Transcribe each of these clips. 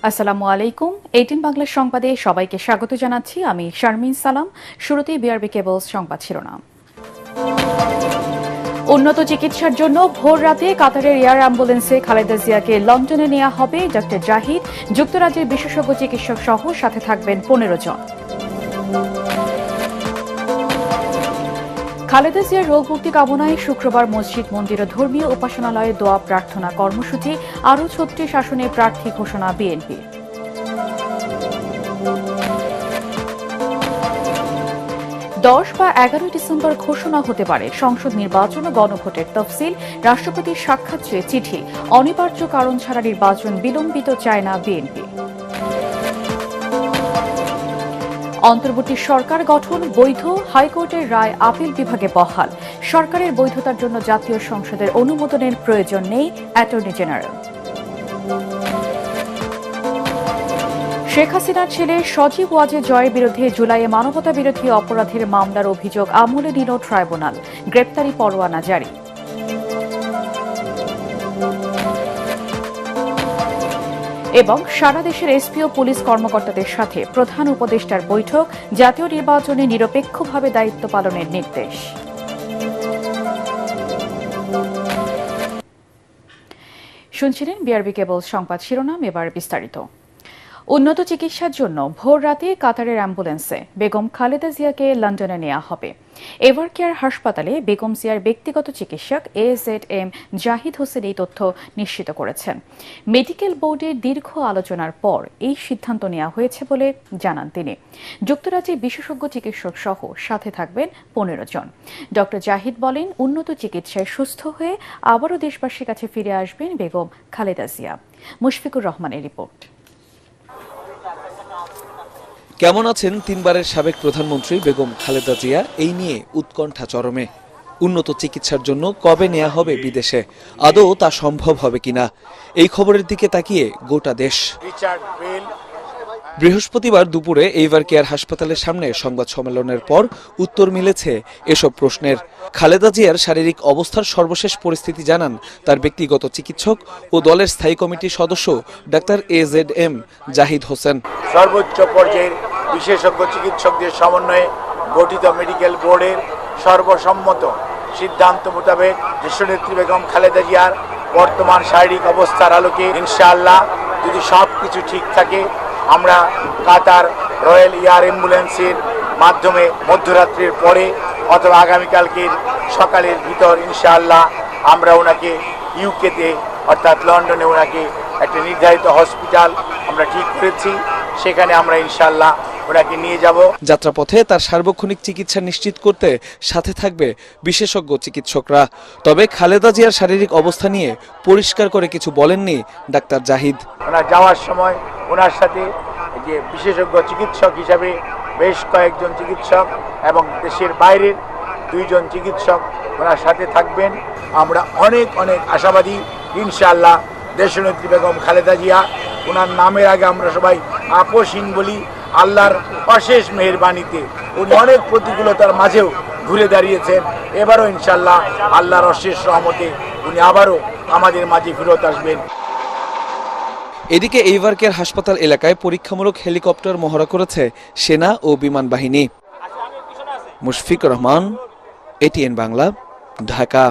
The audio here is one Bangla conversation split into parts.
আসসালামু আলাইকুম। 18 বাংলা সংবাদে সবাইকে স্বাগত জানাচ্ছি। আমি শারমিন সালাম। শুরুতেই বিআরবি কেবলস সংবাদ শিরোনাম। উন্নত চিকিৎসার জন্য ভোর রাতে কাতারের এয়ার অ্যাম্বুলেন্সে খালেদা জিয়াকে লন্ডনে নেওয়া হবে। ডক্টর জাহিদ, যুক্তরাজ্যের বিশেষজ্ঞ চিকিৎসক সহ সাথে থাকবেন 15 জন। খালেদা জিয়ার রোগ মুক্তি কামনায় শুক্রবার মসজিদ, মন্দির ও ধর্মীয় উপাসনালয়ে দোয়া প্রার্থনা কর্মসূচি। আরও 36 আসনে প্রার্থী ঘোষণা বিএনপি। 10 বা 11 ডিসেম্বর ঘোষণা হতে পারে সংসদ নির্বাচন ও গণভোটের তফসিল। রাষ্ট্রপতির সাক্ষাৎ চেয়ে চিঠি। অনিবার্য কারণ ছাড়া নির্বাচন বিলম্বিত চায় না বিএনপি। অন্তর্বর্তী সরকার গঠন বৈধ, হাইকোর্টের রায় আপিল বিভাগে বহাল। সরকারের বৈধতার জন্য জাতীয় সংসদের অনুমোদনের প্রয়োজন নেই, অ্যাটর্নি জেনারেল। শেখ হাসিনার ছেলে সজীব ওয়াজেদ জয়ের বিরুদ্ধে জুলাইয়ে মানবতা বিরোধী অপরাধের মামলার অভিযোগ আমলে নিল ট্রাইব্যুনাল। গ্রেপ্তারি পরোয়ানা জারি। এবং সারা দেশের এসপি ও পুলিশ কর্মকর্তাদের সাথে প্রধান উপদেষ্টার বৈঠক। জাতীয় নির্বাচনে নিরপেক্ষভাবে দায়িত্ব পালনের নির্দেশ। শুনছিলেন বিআরবি কেবল সংবাদ শিরোনাম। এবার বিস্তারিত। উন্নত চিকিৎসার জন্য ভোর রাতে কাতারের অ্যাম্বুলেন্সে বেগম খালেদা জিয়াকে লন্ডনে নেওয়া হবে। এভারকেয়ার হাসপাতালে বেগম জিয়ার ব্যক্তিগত চিকিৎসক AZM জাহিদ হোসেন এই তথ্য নিশ্চিত করেছেন। মেডিকেল বোর্ডের দীর্ঘ আলোচনার পর এই সিদ্ধান্ত নেওয়া হয়েছে বলে জানান তিনি। যুক্তরাজ্যের বিশেষজ্ঞ চিকিৎসক সহ সাথে থাকবেন 15 জন। ডক্টর জাহিদ বলেন, উন্নত চিকিৎসায় সুস্থ হয়ে আবারও দেশবাসীর কাছে ফিরে আসবেন বেগম খালেদা জিয়া। মুশফিকুর রহমানের রিপোর্ট। কেমন আছেন তিনবারের সাবেক প্রধানমন্ত্রী বেগম খালেদা জিয়া, এই নিয়ে উৎকণ্ঠা চরমে। উন্নত চিকিৎসার জন্য কবে নেওয়া হবে বিদেশে, আদৌ তা সম্ভব হবে কিনা, এই খবরের দিকে তাকিয়ে গোটা দেশ। বৃহস্পতিবার দুপুরে এভারকেয়ার হাসপাতালের সামনে সংবাদ সম্মেলনের পর উত্তর মিলেছে এসব প্রশ্নের। খালেদা জিয়ার শারীরিক অবস্থার সর্বশেষ পরিস্থিতি জানান তার ব্যক্তিগত চিকিৎসক ও দলের স্থায়ী কমিটির সদস্য ডাক্তার AZM জাহিদ হোসেন। সর্বোচ্চ পর্যায়ের বিশেষজ্ঞ চিকিৎসকদের সমন্বয়ে গঠিত মেডিকেল বোর্ডের সর্বসম্মত সিদ্ধান্ত মোতাবেক দেশনেত্রী বেগম খালেদা জিয়ার বর্তমান শারীরিক অবস্থার আলোকে ইনশাআল্লাহ যদি সব কিছু ঠিক থাকে, আমরা কাতার রয়্যাল এয়ার অ্যাম্বুলেন্সের মাধ্যমে মধ্যরাত্রির পরে অথবা আগামীকালকের সকালের ভিতর ইনশাআল্লাহ আমরা ওনাকে ইউকেতে অর্থাৎ লন্ডনে ওনাকে একটা নির্ধারিত হসপিটাল আমরা ঠিক করেছি, সেখানে আমরা ইনশাআল্লাহ ওনাকে নিয়ে যাব। যাত্রাপথে তার সার্বক্ষণিক চিকিৎসা নিশ্চিত করতে সাথে থাকবে বিশেষজ্ঞ চিকিৎসকরা। তবে খালেদা জিয়ার শারীরিক অবস্থা নিয়ে পরিষ্কার করে কিছু বলেননি ডাক্তার জাহিদ। ওনার যাওয়ার সময় ওনার সাথে যে বিশেষজ্ঞ চিকিৎসক হিসাবে বেশ কয়েকজন চিকিৎসক এবং দেশের বাইরের 2 জন চিকিৎসক ওনার সাথে থাকবেন। আমরা অনেক আশাবাদী ইনশাআল্লাহ দেশনেত্রী বেগম খালেদা জিয়া, ওনার নামের আগে আমরা সবাই আপসহীন বলি, আল্লাহর অশেষ মেহেরবানিতে উনি অনেক প্রতিকূলতার মাঝেও ঘুরে দাঁড়িয়েছেন। এবারও ইনশাআল্লাহ আল্লাহর অশেষ রহমতে উনি আবারও আমাদের মাঝে ফেরত আসবেন। এদিকে এভারকেয়ার হাসপাতাল এলাকায় পরীক্ষামূলক হেলিকপ্টার মহড়া করেছে সেনা ও বিমান বাহিনী। মুশফিকুর রহমান, ATN বাংলা, ঢাকা।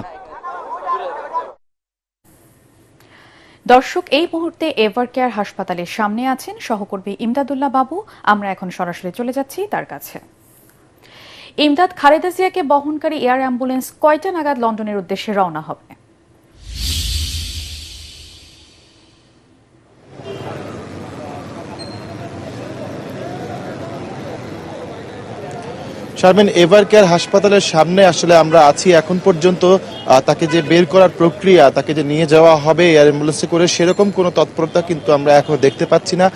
দর্শক, এই মুহূর্তে এভারকেয়ার হাসপাতালের সামনে আছেন সহকর্মী ইমদাদুল্লাহ বাবু। আমরা এখন সরাসরি চলে যাচ্ছি তার কাছে। ইমদাদ, খালেদা জিয়াকে বহনকারী এয়ার অ্যাম্বুলেন্স কয়টা নাগাদ লন্ডনের উদ্দেশ্যে রওনা হবে? শারমিন, এভারকেয়ার হাসপাতালের সামনে আসলে আমরা আছি। এখন পর্যন্ত তাকে যে বের করার প্রক্রিয়া, তাকে যে নিয়ে যাওয়া হবে এয়ার অ্যাম্বুলেন্সে করে, সেরকম কোনো তৎপরতা কিন্তু আমরা এখন দেখতে পাচ্ছি না।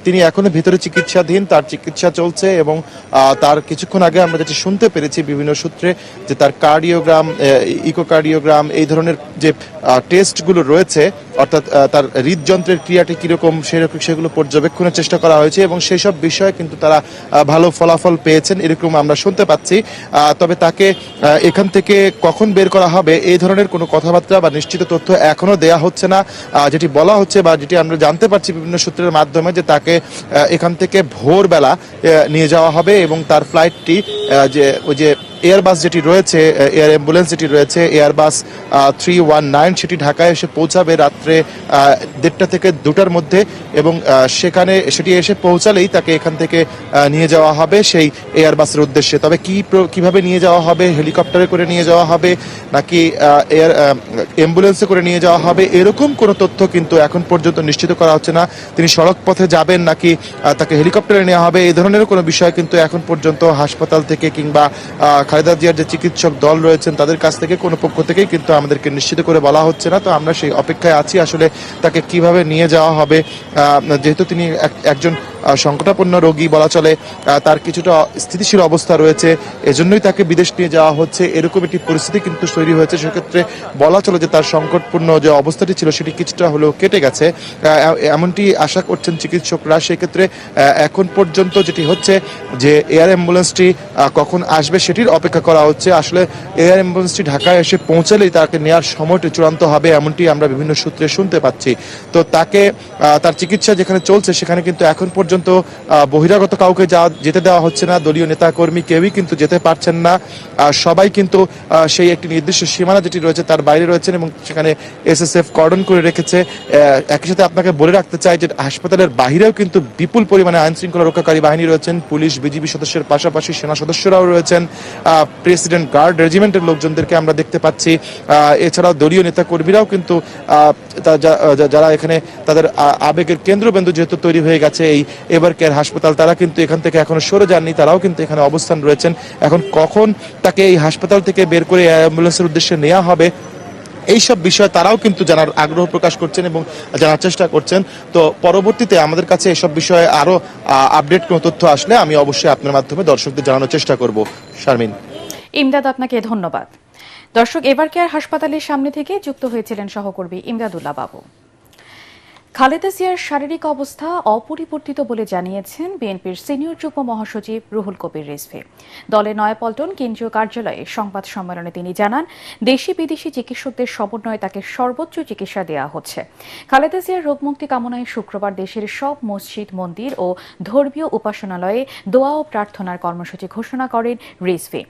তিনি এখনো ভিতরে চিকিৎসাধীন, তার চিকিৎসা চলছে এবং তার কিছুক্ষণ আগে আমরা যেটা শুনতে পেরেছি বিভিন্ন সূত্রে যে তার কার্ডিওগ্রাম, ইকোকার্ডিওগ্রাম, এই ধরনের যে টেস্টগুলো রয়েছে, অর্থাৎ তার হৃদযন্ত্রের ক্রিয়াটি কিরকম সেগুলো পর্যবেক্ষণের চেষ্টা করা হয়েছে এবং সেই সব বিষয়ে কিন্তু তারা ভালো ফলাফল পেয়েছেন, এরকম আমরা শুনতে পাচ্ছি। তবে তাকে এখান থেকে কখন বের করা হবে এই ধরনের কোনো কথাবার্তা বা নিশ্চিত তথ্য এখনো দেয়া হচ্ছে না। যেটি বলা হচ্ছে বা যেটি আমরা জানতে পারছি বিভিন্ন সূত্রের মাধ্যমে যে তাকে এখান থেকে ভোরবেলা নিয়ে যাওয়া হবে এবং তার ফ্লাইটটি ওই যে এয়ারবাস যেটি রয়েছে, এয়ার অ্যাম্বুলেন্স যেটি রয়েছে এয়ারবাস 319 সেটি ঢাকায় এসে পৌঁছাবে রাত্রে 1:30 থেকে 2টার মধ্যে এবং সেখানে সেটি এসে পৌঁছালেই তাকে এখান থেকে নিয়ে যাওয়া হবে সেই এয়ারবাসের উদ্দেশ্যে। তবে কিভাবে নিয়ে যাওয়া হবে, হেলিকপ্টারে করে নিয়ে যাওয়া হবে নাকি অ্যাম্বুলেন্সে করে নিয়ে যাওয়া হবে এরকম কোনো তথ্য কিন্তু এখন পর্যন্ত নিশ্চিত করা হচ্ছে না। তিনি সড়ক পথে যাবেন নাকি তাকে হেলিকপ্টারে নেওয়া হবে এই ধরনের কোনো বিষয় কিন্তু এখন পর্যন্ত হাসপাতাল থেকে কিংবা খালেদা জিয়ার যে চিকিৎসক দল রয়েছেন তাদের কাছ থেকে কোনো পক্ষ থেকেই কিন্তু আমাদেরকে নিশ্চিত করে বলা হচ্ছে না। তো আমরা সেই অপেক্ষায় আছি আসলে তাকে কিভাবে নিয়ে যাওয়া হবে। যেহেতু তিনি একজন সংকটাপন্ন রোগী বলা চলে, তার কিছুটা স্থিতিশীল অবস্থা রয়েছে, এজন্যই তাকে বিদেশ নিয়ে যাওয়া হচ্ছে এরকম একটি পরিস্থিতি কিন্তু তৈরি হয়েছে। সেক্ষেত্রে বলা চলে যে তার সংকটপূর্ণ যে অবস্থাটি ছিল সেটি কিছুটা হলেও কেটে গেছে, এমনটি আশা করছেন চিকিৎসকরা। সেক্ষেত্রে এখন পর্যন্ত যেটি হচ্ছে যে এয়ার অ্যাম্বুলেন্সটি কখন আসবে সেটির অপেক্ষা করা হচ্ছে। আসলে এয়ার অ্যাম্বুলেন্সটি ঢাকায় এসে পৌঁছালেই তাকে নেওয়ার সময়টি চূড়ান্ত হবে এমনটি আমরা বিভিন্ন সূত্রে শুনতে পাচ্ছি। তো তাকে তার চিকিৎসা যেখানে চলছে সেখানে কিন্তু এখন পর্যন্ত বহিরাগত কাউকে যেতে দেওয়া হচ্ছে না, দলীয় নেতা কর্মী কেউই কিন্তু যেতে পারছেন না। সবাই কিন্তু সেই একটি নির্দিষ্ট সীমানা যেটি রয়েছে তার বাইরে রয়েছেন এবং সেখানে এসএসএফ কর্ডন করে রেখেছে। একই সাথে আপনাকে বলে রাখতে চাই যে হাসপাতালের বাহিরেও কিন্তু বিপুল পরিমাণে আইন শৃঙ্খলা রক্ষাকারী বাহিনী রয়েছেন, পুলিশ বিজিবি সদস্যের পাশাপাশি সেনা সদস্যরাও রয়েছেন, প্রেসিডেন্ট গার্ড রেজিমেন্টের লোকজনদেরকে আমরা দেখতে পাচ্ছি। এছাড়াও দলীয় নেতা কর্মীরাও কিন্তু যারা এখানে তাদের আবেগের কেন্দ্রবিন্দু যেহেতু তৈরি হয়ে গেছে এই এভার কেয়ার হাসপাতাল, তারা কিন্তু এখান থেকে এখনো সরে যাননি, তারাও কিন্তু এখানে অবস্থান রয়েছেন। এখন কখন তাকে এই হাসপাতাল থেকে বের করে অ্যাম্বুলেন্সের উদ্দেশ্যে নেওয়া হবে এইসব বিষয়ে তারাও কিন্তু জানার আগ্রহ প্রকাশ করছেন এবং জানার চেষ্টা করছেন। তো পরবর্তীতে আমাদের কাছে এসব বিষয়ে আরো আপডেট কোনো তথ্য আসলে আমি অবশ্যই আপনার মাধ্যমে দর্শকদের জানানোর চেষ্টা করব। শারমিন। ইমদাদ, আপনাকে ধন্যবাদ। দর্শক, এভার কেয়ার হাসপাতালের সামনে থেকে যুক্ত হয়েছিলেন সহকর্মী ইমদাদুল্লাহ বাবু। খালেদা জিয়ার শারীরিক অবস্থা অপরিবর্তিত বলে জানিয়েছেন বিএনপির সিনিয়র যুগ্ম মহাসচিব রুহুল কবির রিজভী। দলের নয়াপল্টন কেন্দ্রীয় কার্যালয়ে সংবাদ সম্মেলনে তিনি জানান, দেশি বিদেশি চিকিৎসকদের সমন্বয়ে তাকে সর্বোচ্চ চিকিৎসা দেওয়া হচ্ছে। খালেদা জিয়ার রোগমুক্তি কামনায় শুক্রবার দেশের সব মসজিদ, মন্দির ও ধর্মীয় উপাসনালয়ে দোয়া ও প্রার্থনার কর্মসূচি ঘোষণা করেন রিজভী।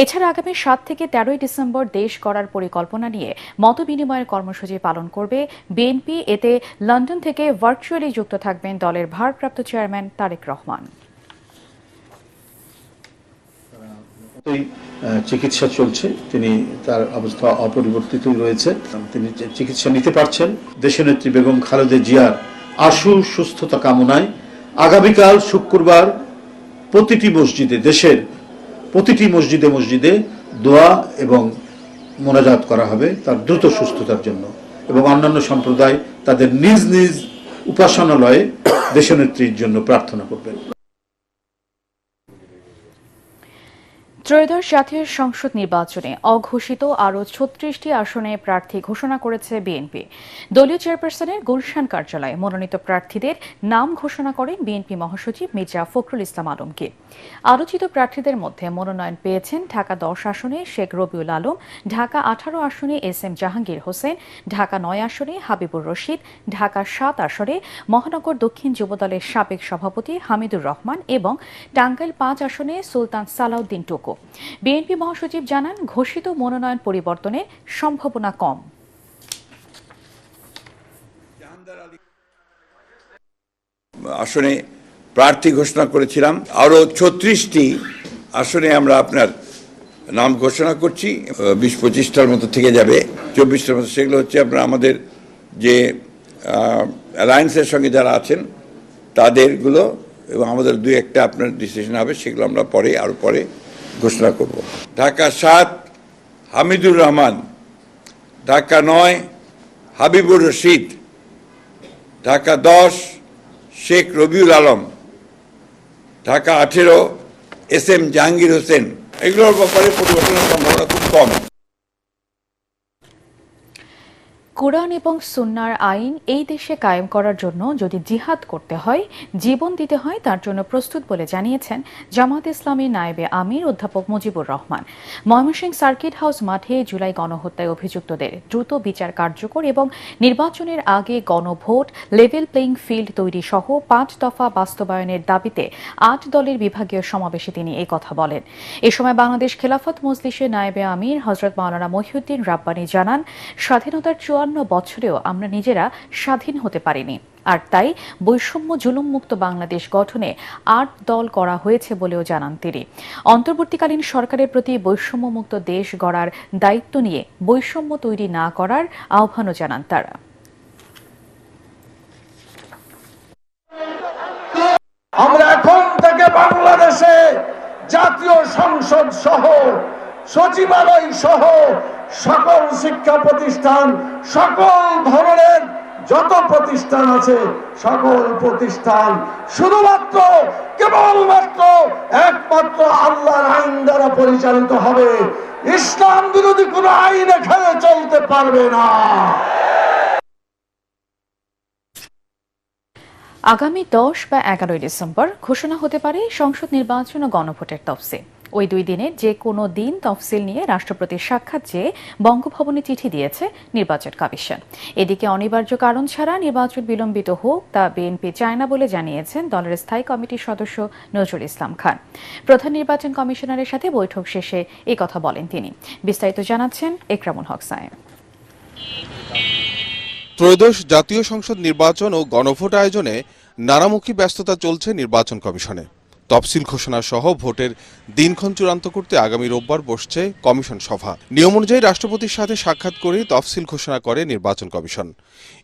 এছাড়া আগামী 7 থেকে 13 ডিসেম্বর দেশ গড়ার পরিকল্পনা নিয়ে মতবিনিময়ের কর্মসূচি পালন করবে বিএনপি। এতে লন্ডন থেকে ভার্চুয়ালি যুক্ত থাকবেন দলের ভারপ্রাপ্ত চেয়ারম্যান তারেক রহমান। চিকিৎসা চলছে, তিনি তার অবস্থা অপরিবর্তিতই রয়েছে, তিনি চিকিৎসা নিতে পারছেন। দেশনেত্রী বেগম খালেদা জিয়ার আশু সুস্থতা কামনায় আগামীকাল শুক্রবার প্রতিটি মসজিদে, দেশের প্রতিটি মসজিদে দোয়া এবং মোনাজাত করা হবে তার দ্রুত সুস্থতার জন্য, এবং অন্যান্য সম্প্রদায় তাদের নিজ নিজ উপাসনালয়ে দেশনেত্রীর জন্য প্রার্থনা করবেন। ত্রয়োদশ জাতীয় সংসদ নির্বাচনে অঘোষিত আরও 36টি আসনে প্রার্থী ঘোষণা করেছে বিএনপি। দলীয় চেয়ারপারসনের গুলশান কার্যালয়ে মনোনীত প্রার্থীদের নাম ঘোষণা করেন বিএনপি মহাসচিব মির্জা ফখরুল ইসলাম আলমগীর। আলোচিত প্রার্থীদের মধ্যে মনোনয়ন পেয়েছেন ঢাকা 10 আসনে শেখ রবিউল আলম, ঢাকা 18 আসনে এস.এম. জাহাঙ্গীর হোসেন, ঢাকা 9 আসনে হাবিবুর রশিদ, ঢাকা 7 আসনে মহানগর দক্ষিণ যুবদলের সাবেক সভাপতি হামিদুর রহমান এবং টাঙ্গাইল 5 আসনে সুলতান সালাউদ্দিন টুকু। বিএনপি মহাসচিব জানান, ঘোষিত মনোনয়ন পরিবর্তনের সম্ভাবনা কম। আসনে প্রার্থী ঘোষণা করেছিলাম, আরো 36টি আসনে আমরা আপনার নাম ঘোষণা করছি। 20-25টার মতো থেকে যাবে, 24টার মতো। সেগুলো হচ্ছে আপনার আমাদের যে অ্যালায়েন্সের সঙ্গে যারা আছেন তাদেরগুলো, এবং আমাদের 2-1টা আপনার ডিসিশন হবে, সেগুলো আমরা আরো পরে ঘোষণা করব। ঢাকা 7 হামিদুর রহমান, ঢাকা 9 হাবিবুর রশিদ, ঢাকা 10 শেখ রবিউল আলম, ঢাকা 18 এস.এম. জাহাঙ্গীর হোসেন। এগুলোর ব্যাপারে পরিবর্তনের সম্ভাবনা খুব কম। কুরআন এবং সুন্নাহর আইন এই দেশে কায়েম করার জন্য যদি জিহাদ করতে হয়, জীবন দিতে হয়, তার জন্য প্রস্তুত বলে জানিয়েছেন জামায়াত ইসলামীর নায়েবে আমির অধ্যাপক মুজিবুর রহমান। ময়মনসিংহ সার্কিট হাউস মাঠে জুলাই গণহত্যায় অভিযুক্তদের দ্রুত বিচার কার্যকর এবং নির্বাচনের আগে গণভোট, লেভেল প্লেইং ফিল্ড তৈরি সহ 5 দফা বাস্তবায়নের দাবিতে 8 দলের বিভাগীয় সমাবেশে তিনি এই কথা বলেন। এ সময় বাংলাদেশ খেলাফত মজলিসের নায়েবে আমির হযরত মাওলানা মহিউদ্দিন রাব্বানী জানান, স্বাধীনতার 54 বছরেও আমরা নিজেরা স্বাধীন হতে পারিনি, আর তাই বৈষম্য জুলুমমুক্ত বাংলাদেশ গঠনে 8 দল করা হয়েছে বলেও জানান তিনি। অন্তর্বর্তীকালীন সরকারের প্রতি বৈষম্যমুক্ত দেশ গড়ার দায়িত্ব নিয়ে বৈষম্য তৈরি না করার আহ্বানও জানান তারা। আমরা এখন থেকে বাংলাদেশে জাতীয় সংসদ সহ সচিবালয় সহ সকল শিক্ষা প্রতিষ্ঠান, সকল ধরনের যত প্রতিষ্ঠান আছে সকল প্রতিষ্ঠান শুধুমাত্র কেবলমাত্র একমাত্র আল্লাহর আইন দ্বারা পরিচালিত হবে। ইসলাম বিরোধী কোনো আইন এখানে চলতে পারবে না। আগামী 10 বা 11 ডিসেম্বর ঘোষণা হতে পারে সংসদ নির্বাচন ও গণভোটের তফসিল। ওই 2 দিনের যে কোনো দিন তফসিল নিয়ে রাষ্ট্রপতির সাক্ষাৎ চেয়ে বঙ্গভবনে চিঠি দিয়েছে নির্বাচন কমিশন। এদিকে অনিবার্য কারণ ছাড়া নির্বাচন বিলম্বিত হোক তা বিএনপি চায় না বলে জানিয়েছেন দলের স্থায়ী কমিটির সদস্য নজরুল ইসলাম খান। প্রধান নির্বাচন কমিশনারের সাথে বৈঠক শেষে এই কথা বলেন তিনি। বিস্তারিত জানাচ্ছেন একরামুল হক সায়েম। ত্রয়োদশ জাতীয় সংসদ নির্বাচন ও গণভোট আয়োজনে নানামুখী ব্যস্ততা চলছে নির্বাচন কমিশনে। তফসিল ঘোষণা সহ ভোটের দিনক্ষণ চূড়ান্ত করতে আগামী রোববার বসছে কমিশন সভা। নিয়ম অনুযায়ী রাষ্ট্রপতির সাথে সাক্ষাৎ করে তফসিল ঘোষণা করে নির্বাচন কমিশন।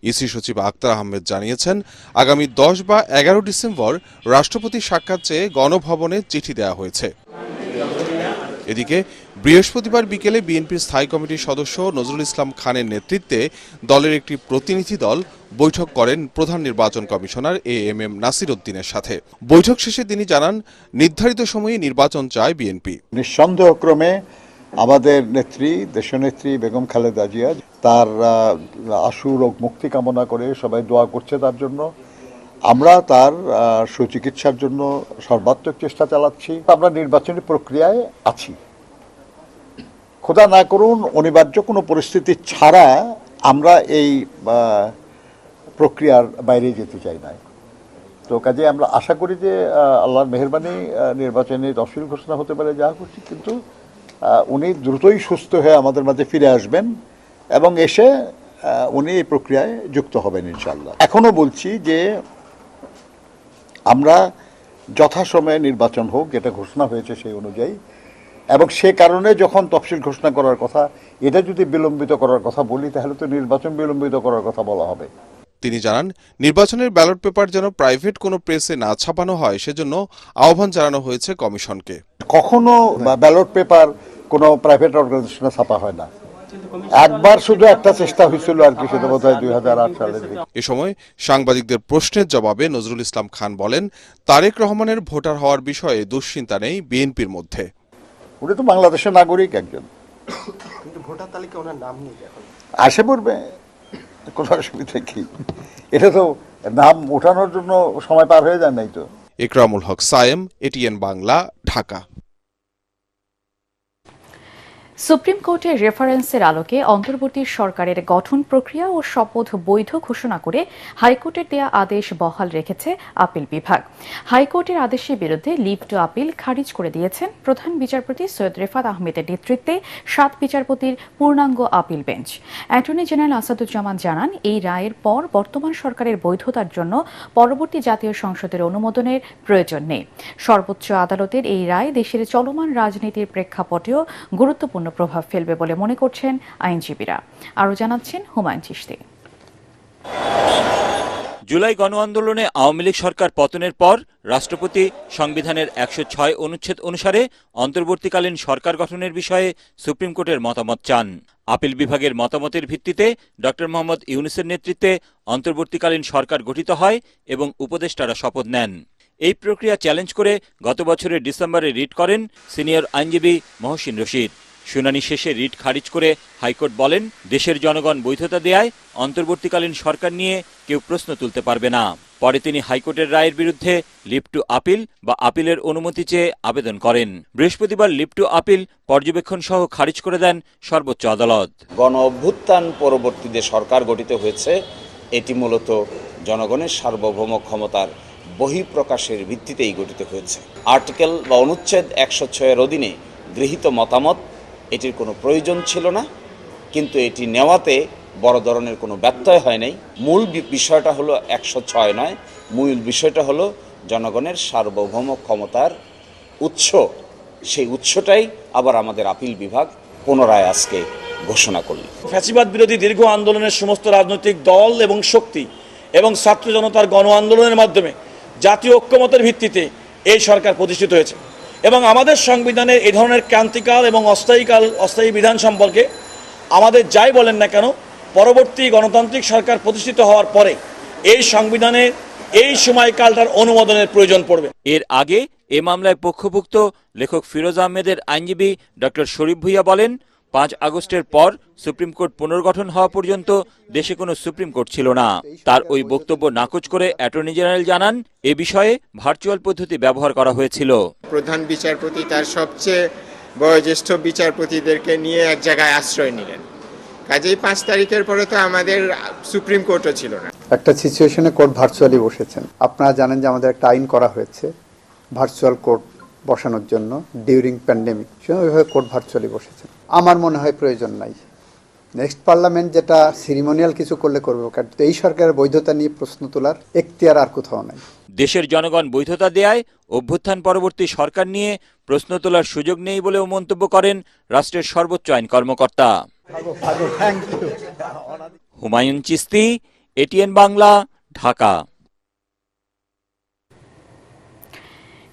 ইসি সচিব আক্তার আহমেদ জানিয়েছেন, আগামী 10 বা 11 ডিসেম্বর রাষ্ট্রপতির সাক্ষাৎ চেয়ে গণভবনে চিঠি দেওয়া হয়েছে। এদিকে বৃহস্পতিবার বিকেলে বিএনপির স্থায়ী কমিটির সদস্য নজরুল ইসলাম খানের নেতৃত্বে দলের একটি প্রতিনিধি দল বৈঠক করেন প্রধান নির্বাচন কমিশনার এএমএম নাসির উদ্দিনের সাথে। বৈঠক শেষে তিনি জানান, নির্ধারিত সময়ে নির্বাচন চায় বিএনপি। নিঃসন্দেহক্রমে আমাদের নেত্রী, দেশনেত্রী বেগম খালেদা জিয়া, তার আশু রোগ মুক্তি কামনা করে সবাই দোয়া করছে তার জন্য। আমরা তার সুচিকিৎসার জন্য সর্বাত্মক চেষ্টা চালাচ্ছি। আমরা নির্বাচনী প্রক্রিয়ায় আছি। খোদা না করুন অনিবার্য কোনো পরিস্থিতি ছাড়া আমরা এই প্রক্রিয়ার বাইরে যেতে চাই না। তো কাজে আমরা আশা করি যে আল্লাহর মেহেরবানি নির্বাচনী তফসিল ঘোষণা হতে পারে, যা করছি, কিন্তু উনি দ্রুতই সুস্থ হয়ে আমাদের মাঝে ফিরে আসবেন এবং এসে উনি এই প্রক্রিয়ায় যুক্ত হবেন ইনশাআল্লাহ। এখনো বলছি যে আমরা যথাসময়ে নির্বাচন হোক, এটা ঘোষণা হয়েছে সেই অনুযায়ী, এবং সে কারণে যখন তফসিল ঘোষণা করার কথা, এটা যদি বিলম্বিত করার কথা বলি তাহলে তো নির্বাচন বিলম্বিত করার কথা বলা হবে। তিনি জানান, নির্বাচনের ব্যালট পেপার যেন প্রাইভেট কোনো প্রেসে না ছাপানো হয় সেজন্য আহ্বান জানানো হয়েছে কমিশনকে। কখনো ব্যালট পেপার কোনো প্রাইভেট অর্গানাইজেশনে ছাপা হয় না। একবার শুধু একটা চেষ্টা হয়েছিল আর কি, সেটা বোধহয় 2008 সালে। এ সময় সাংবাদিকদের প্রশ্নের জবাবে নজরুল ইসলাম খান বলেন, তারেক রহমানের ভোটার হওয়ার বিষয়ে দুশ্চিন্তা নেই বিএনপির মধ্যে। উনি তো বাংলাদেশের নাগরিক একজন, কিন্তু ভোটার তালিকা ওনার নাম নেই, এখন আসে পড়বে, কোনো অসুবিধা কি? এটা তো নাম ওঠানোর জন্য সময় পার হয়ে যায় নাই তো। একরামুল হক সায়েম, এটিএন বাংলা, ঢাকা। সুপ্রিম কোর্টের রেফারেন্সের আলোকে অন্তর্বর্তী সরকারের গঠন প্রক্রিয়া ও শপথ বৈধ ঘোষণা করে হাইকোর্টের দেয়া আদেশ বহাল রেখেছে আপিল বিভাগ। হাইকোর্টের আদেশের বিরুদ্ধে লিভ টু আপিল খারিজ করে দিয়েছেন প্রধান বিচারপতি সৈয়দ রেফাত আহমেদের নেতৃত্বে 7 বিচারপতির পূর্ণাঙ্গ appeal bench. Attorney general Asaduzzaman জানান, এই রায়ের পর বর্তমান সরকারের বৈধতার জন্য পরবর্তী জাতীয় সংসদের অনুমোদনের প্রয়োজন নেই। সর্বোচ্চ আদালতের এই রায় দেশের চলমান রাজনীতির প্রেক্ষাপটেও গুরুত্বপূর্ণ প্রভাব ফেলবে বলে মনে করছেন আইনজীবীরা। আরও জানাচ্ছেন হুমায়ুন চিশতি। জুলাই গণ আন্দোলনে আওয়ামী লীগ সরকার পতনের পর রাষ্ট্রপতি সংবিধানের 106 অনুচ্ছেদ অনুসারে অন্তর্বর্তীকালীন সরকার গঠনের বিষয়ে সুপ্রিম কোর্টের মতামত চান। আপিল বিভাগের মতামতের ভিত্তিতে ড. মোহাম্মদ ইউনূসের নেতৃত্বে অন্তর্বর্তীকালীন সরকার গঠিত হয় এবং উপদেষ্টারা শপথ নেন। এই প্রক্রিয়া চ্যালেঞ্জ করে গত বছরের ডিসেম্বরে রিট করেন সিনিয়র আইনজীবী মহসিন রশিদ। শুনানি শেষে রিট খারিজ করে হাইকোর্ট বলেন, দেশের জনগণ বৈধতা দেয়ায় অন্তর্বর্তীকালীন সরকার নিয়ে কেউ প্রশ্ন তুলতে পারবে না। পরে তিনি হাইকোর্টের রায়ের বিরুদ্ধে লিভ টু আপিল বা আপিলের অনুমতি চেয়ে আবেদন করেন। বৃহস্পতিবার লিভ টু আপিল পর্যবেক্ষণ সহ খারিজ করে দেন সর্বোচ্চ আদালত। গণ অভ্যুত্থান পরবর্তী যে সরকার গঠিত হয়েছে এটি মূলত জনগণের সার্বভৌম ক্ষমতার বহিঃপ্রকাশের ভিত্তিতেই গঠিত হয়েছে। আর্টিকেল বা অনুচ্ছেদ 106-এর অধীনে গৃহীত মতামত এটির কোনো প্রয়োজন ছিল না, কিন্তু এটি নেওয়াতে বড় ধরনের কোনো ব্যত্যয় হয় নাই। মূল বিষয়টা হলো 106 নয়, মূল বিষয়টা হলো জনগণের সার্বভৌম ক্ষমতার উৎস। সেই উৎসটাই আবার আমাদের আপিল বিভাগ পুনরায় আজকে ঘোষণা করল। ফ্যাসিবাদ বিরোধী দীর্ঘ আন্দোলনের সমস্ত রাজনৈতিক দল এবং শক্তি এবং ছাত্র জনতার গণ আন্দোলনের মাধ্যমে জাতীয় ঐক্যমতের ভিত্তিতে এই সরকার প্রতিষ্ঠিত হয়েছে এবং আমাদের সংবিধানের এই ধরনের ক্রান্তিকাল এবং অস্থায়ী বিধান সম্পর্কে আমাদের যাই বলেন না কেন, পরবর্তী গণতান্ত্রিক সরকার প্রতিষ্ঠিত হওয়ার পরে এই সংবিধানে এই সময়কালটার অনুমোদনের প্রয়োজন পড়বে। এর আগে এ মামলায় পক্ষভুক্ত লেখক ফিরোজ আহমেদের আইনজীবী ডক্টর শরীফ ভূঁইয়া বলেন, 5 আগস্টের পর সুপ্রিম কোর্ট পুনর্গঠন হওয়া পর্যন্ত দেশে কোনো সুপ্রিম কোর্ট ছিল না। তার ওই বক্তব্য নাকচ করে অ্যাটর্নি জেনারেল জানান, এ বিষয়ে ভার্চুয়াল পদ্ধতি ব্যবহার করা হয়েছিল। প্রধান বিচারপতি তার সবচেয়ে বয়োজ্যেষ্ঠ বিচারপতিদেরকে নিয়ে এক জায়গায় আশ্রয় নিলেন। কাজেই 5 তারিখের পরে তো আমাদের সুপ্রিম কোর্টও ছিল না। একটা সিচুয়েশনে কোর্ট ভার্চুয়ালি বসেছেন। আপনারা জানেন যে আমাদের একটা আইন করা হয়েছে ভার্চুয়াল কোর্ট বসানোর জন্য ডিউরিং প্যান্ডেমিক, ওইভাবে কোর্ট ভার্চুয়ালি বসেছেন। আমার মনে হয় প্রয়োজন নাই। নেক্সট পার্লামেন্ট যেটা সিরিমোনিয়াল কিছু করলে করবে, কারণ এই সরকারের বৈধতা নিয়ে প্রশ্ন তোলার এখতিয়ার আর কোথাও নাই। দেশের জনগণ বৈধতা দেয়ায় অভ্যুত্থান পরবর্তী সরকার নিয়ে প্রশ্ন তোলার সুযোগ নেই বলেও মন্তব্য করেন রাষ্ট্রের সর্বোচ্চ আইন কর্মকর্তা। হুমায়ুন চিস্তি, এটিএন বাংলা, ঢাকা।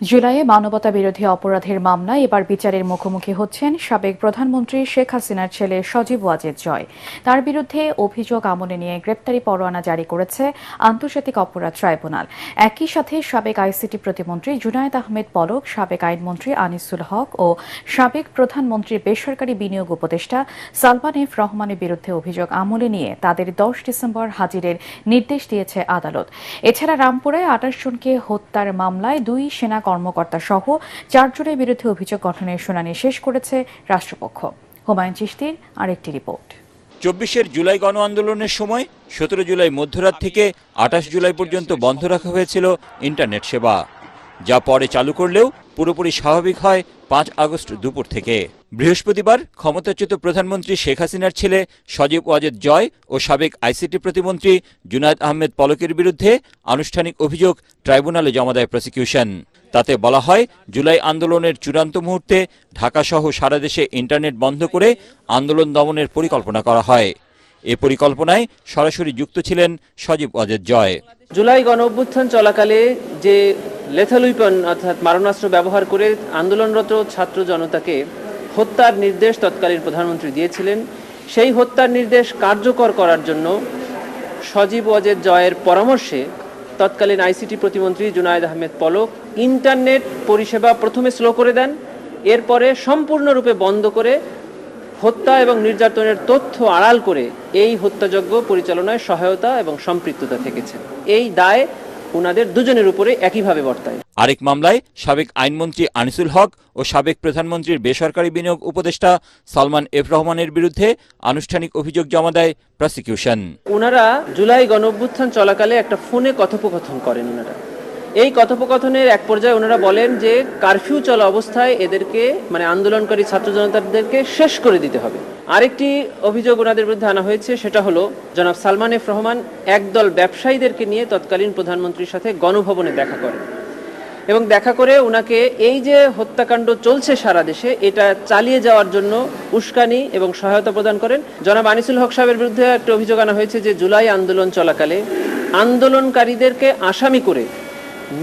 জুলাইয়ে মানবতা বিরোধী অপরাধের মামলায় এবার বিচারের মুখোমুখি হচ্ছেন সাবেক প্রধানমন্ত্রী শেখ হাসিনার ছেলে সজীব ওয়াজেদ জয়। তার বিরুদ্ধে অভিযোগ আমলে নিয়ে গ্রেপ্তারি পরোয়ানা জারি করেছে আন্তর্জাতিক অপরাধ ট্রাইব্যুনাল। একই সাথে সাবেক আইসিটি প্রতিমন্ত্রী জুনায়েদ আহমেদ পলক, সাবেক আইনমন্ত্রী আনিসুল হক ও সাবেক প্রধানমন্ত্রীর বেসরকারি বিনিয়োগ উপদেষ্টা সালমান এফ রহমানের বিরুদ্ধে অভিযোগ আমলে নিয়ে তাদের 10 ডিসেম্বর হাজিরের নির্দেশ দিয়েছে আদালত। এছাড়া রামপুরায় 28 জনকে হত্যার মামলায় 2 সেনা কর্মকর্তা সহ 4 জনের বিরুদ্ধে অভিযোগ গঠনের শুনানি শেষ করেছে রাষ্ট্রপক্ষ। হুমায়ুন চিশতির আরেকটি রিপোর্ট। 24 জুলাই গণ আন্দোলনের সময় 17 জুলাই মধ্যরাত থেকে 28 জুলাই পর্যন্ত বন্ধ রাখা হয়েছিল ইন্টারনেট সেবা, যা পরে চালু করলেও পুরোপুরি স্বাভাবিক হয় 5 আগস্ট দুপুর থেকে। বৃহস্পতিবার ক্ষমতাচ্যুত প্রধানমন্ত্রী শেখ হাসিনার ছেলে সজীব ওয়াজেদ জয় ও সাবেক আইসিটি প্রতিমন্ত্রী জুনায়েদ আহমেদ পলকের বিরুদ্ধে আনুষ্ঠানিক অভিযোগ ট্রাইব্যুনালে জমা দেয় প্রসিকিউশন। তাতে বলা হয়, জুলাই আন্দোলনের চূড়ান্ত মুহূর্তে ঢাকাসহ সারা দেশে ইন্টারনেট বন্ধ করে আন্দোলন দমনের পরিকল্পনা করা হয়। এ পরিকল্পনায় সরাসরি যুক্ত ছিলেন সজীব ওয়াজেদ জয়। জুলাই গণ অভ্যুত্থান চলাকালে যে লেথাল উইপন অর্থাৎ মারণাস্ত্র ব্যবহার করে আন্দোলনরত ছাত্র জনতাকে হত্যার নির্দেশ তৎকালীন প্রধানমন্ত্রী দিয়েছিলেন, সেই হত্যার নির্দেশ কার্যকর করার জন্য সজীব ওয়াজেদ জয়ের পরামর্শে তৎকালীন আইসিটি প্রতিমন্ত্রী জুনায়েদ আহমেদ পলক ইন্টারনেট পরিষেবা প্রথমে স্লো করে দেন, এরপরে সম্পূর্ণরূপে বন্ধ করে হত্যা এবং নির্যাতনের তথ্য আড়াল করে এই হত্যাযজ্ঞ পরিচালনায় সহায়তা এবং সম্পৃক্ততা থেকেছে। এই দায় উনাদের দুজনের উপরে একইভাবে বর্তায়। আরেক মামলায় সাবেক আইনমন্ত্রী আনিসুল হক ও সাবেক প্রধানমন্ত্রীর বেসরকারি বিনিয়োগ উপদেষ্টা সালমান এফ রহমানের বিরুদ্ধে আনুষ্ঠানিক অভিযোগ জমা দেয় প্রসিকিউশন। ওনারা জুলাই গণঅভ্যুত্থান চলাকালে একটা ফোনে কথোপকথন করেন। ওনারা এই কথোপকথনের এক পর্যায়ে ওনারা বলেন যে কারফিউ চলা অবস্থায় এদেরকে মানে আন্দোলনকারী ছাত্র জনতাদেরকে শেষ করে দিতে হবে। আরেকটি অভিযোগ ওনাদের বিরুদ্ধে আনা হয়েছে, সেটা হলো জনাব সালমান এফ রহমান একদল ব্যবসায়ীদেরকে নিয়ে তৎকালীন প্রধানমন্ত্রীর সাথে গণভবনে দেখা করেন এবং দেখা করে ওনাকে এই যে হত্যাকাণ্ড চলছে সারা দেশে এটা চালিয়ে যাওয়ার জন্য উস্কানি এবং সহায়তা প্রদান করেন। জনাব আনিসুল হক সাহেবের বিরুদ্ধে একটা অভিযোগ আনা হয়েছে যে জুলাই আন্দোলন চলাকালে আন্দোলনকারীদেরকে আসামি করে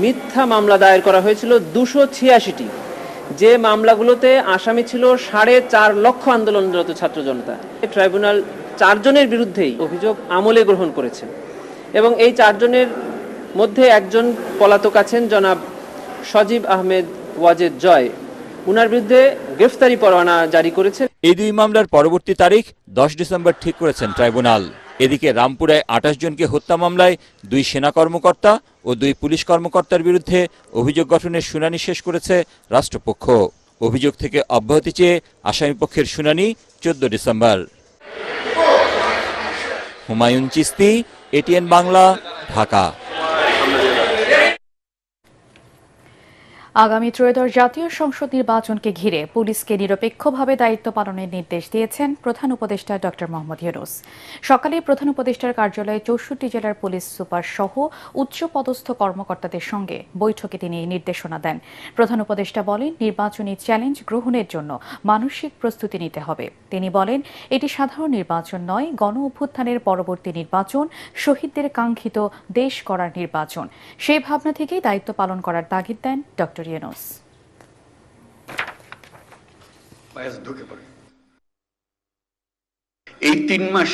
মিথ্যা মামলা দায়ের করা হয়েছিল 286টি, যে মামলাগুলোতে আসামি ছিল 4.5 লক্ষ আন্দোলনরত ছাত্র জনতা। ট্রাইব্যুনাল 4 জনের বিরুদ্ধেই অভিযোগ আমলে গ্রহণ করেছে এবং এই 4 জনের মধ্যে একজন পলাতক আছেন, জনাব সজীব আহমেদ ওয়াজেদ জয়। উনার বিরুদ্ধে গ্রেফতারি পরোয়ানা জারি করেছে। এই দুই মামলার পরবর্তী তারিখ 10 ডিসেম্বর ঠিক করেছেন ট্রাইব্যুনাল। এদিকে রামপুরায় 28 জনকে হত্যা মামলায় 2 সেনা কর্মকর্তা ও 2 পুলিশ কর্মকর্তার বিরুদ্ধে অভিযোগ গঠনের শুনানি শেষ করেছে রাষ্ট্রপক্ষ। অভিযোগ থেকে অব্যাহতি চেয়ে আসামিপক্ষের শুনানি 14 ডিসেম্বর। হুমায়ুন চিস্তি, এটিএন বাংলা, ঢাকা। আগামী ত্রয়োদশ জাতীয় সংসদ নির্বাচনকে ঘিরে পুলিশকে নিরপেক্ষভাবে দায়িত্ব পালনের নির্দেশ দিয়েছেন প্রধান উপদেষ্টা ডক্টর মোহাম্মদ ইউনূস। সকালে প্রধান উপদেষ্টার কার্যালয়ে 64 জেলার পুলিশ সুপার সহ উচ্চপদস্থ কর্মকর্তাদের সঙ্গে বৈঠকে তিনি নির্দেশনা দেন। প্রধান উপদেষ্টা বলেন, নির্বাচনী চ্যালেঞ্জ গ্রহণের জন্য মানসিক প্রস্তুতি নিতে হবে। তিনি বলেন, এটি সাধারণ নির্বাচন নয়, গণ অভ্যুত্থানের পরবর্তী নির্বাচন, শহীদদের কাঙ্ক্ষিত দেশ গড়ার নির্বাচন। সেই ভাবনা থেকেই দায়িত্ব পালন করার তাগিদ দেন ডক্টর ইউনূস। এই 3 মাস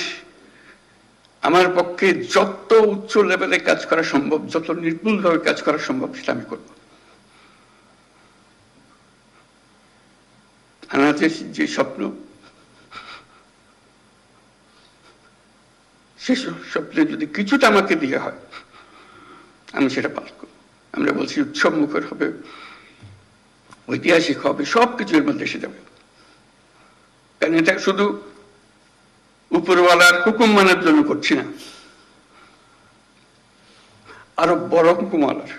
আমার পক্ষে যত উচ্চ লেভেলে কাজ করা সম্ভব, যত নির্ভুলভাবে কাজ করা সম্ভব সেটা আমি করব। আমাদের যে স্বপ্ন, সে স্বপ্নে যদি কিছুটা আমাকে দিয়ে হয় আমি সেটা পালন করব। আমরা বলছি উৎসব মুখর হবে, ঐতিহাসিক হবে, সবকিছু এর মধ্যে এসে যাবে। কারণ এটা শুধু উপরওয়ালার হুকুম মানার জন্য করছি না, আরো বড় হুকুমওয়ালার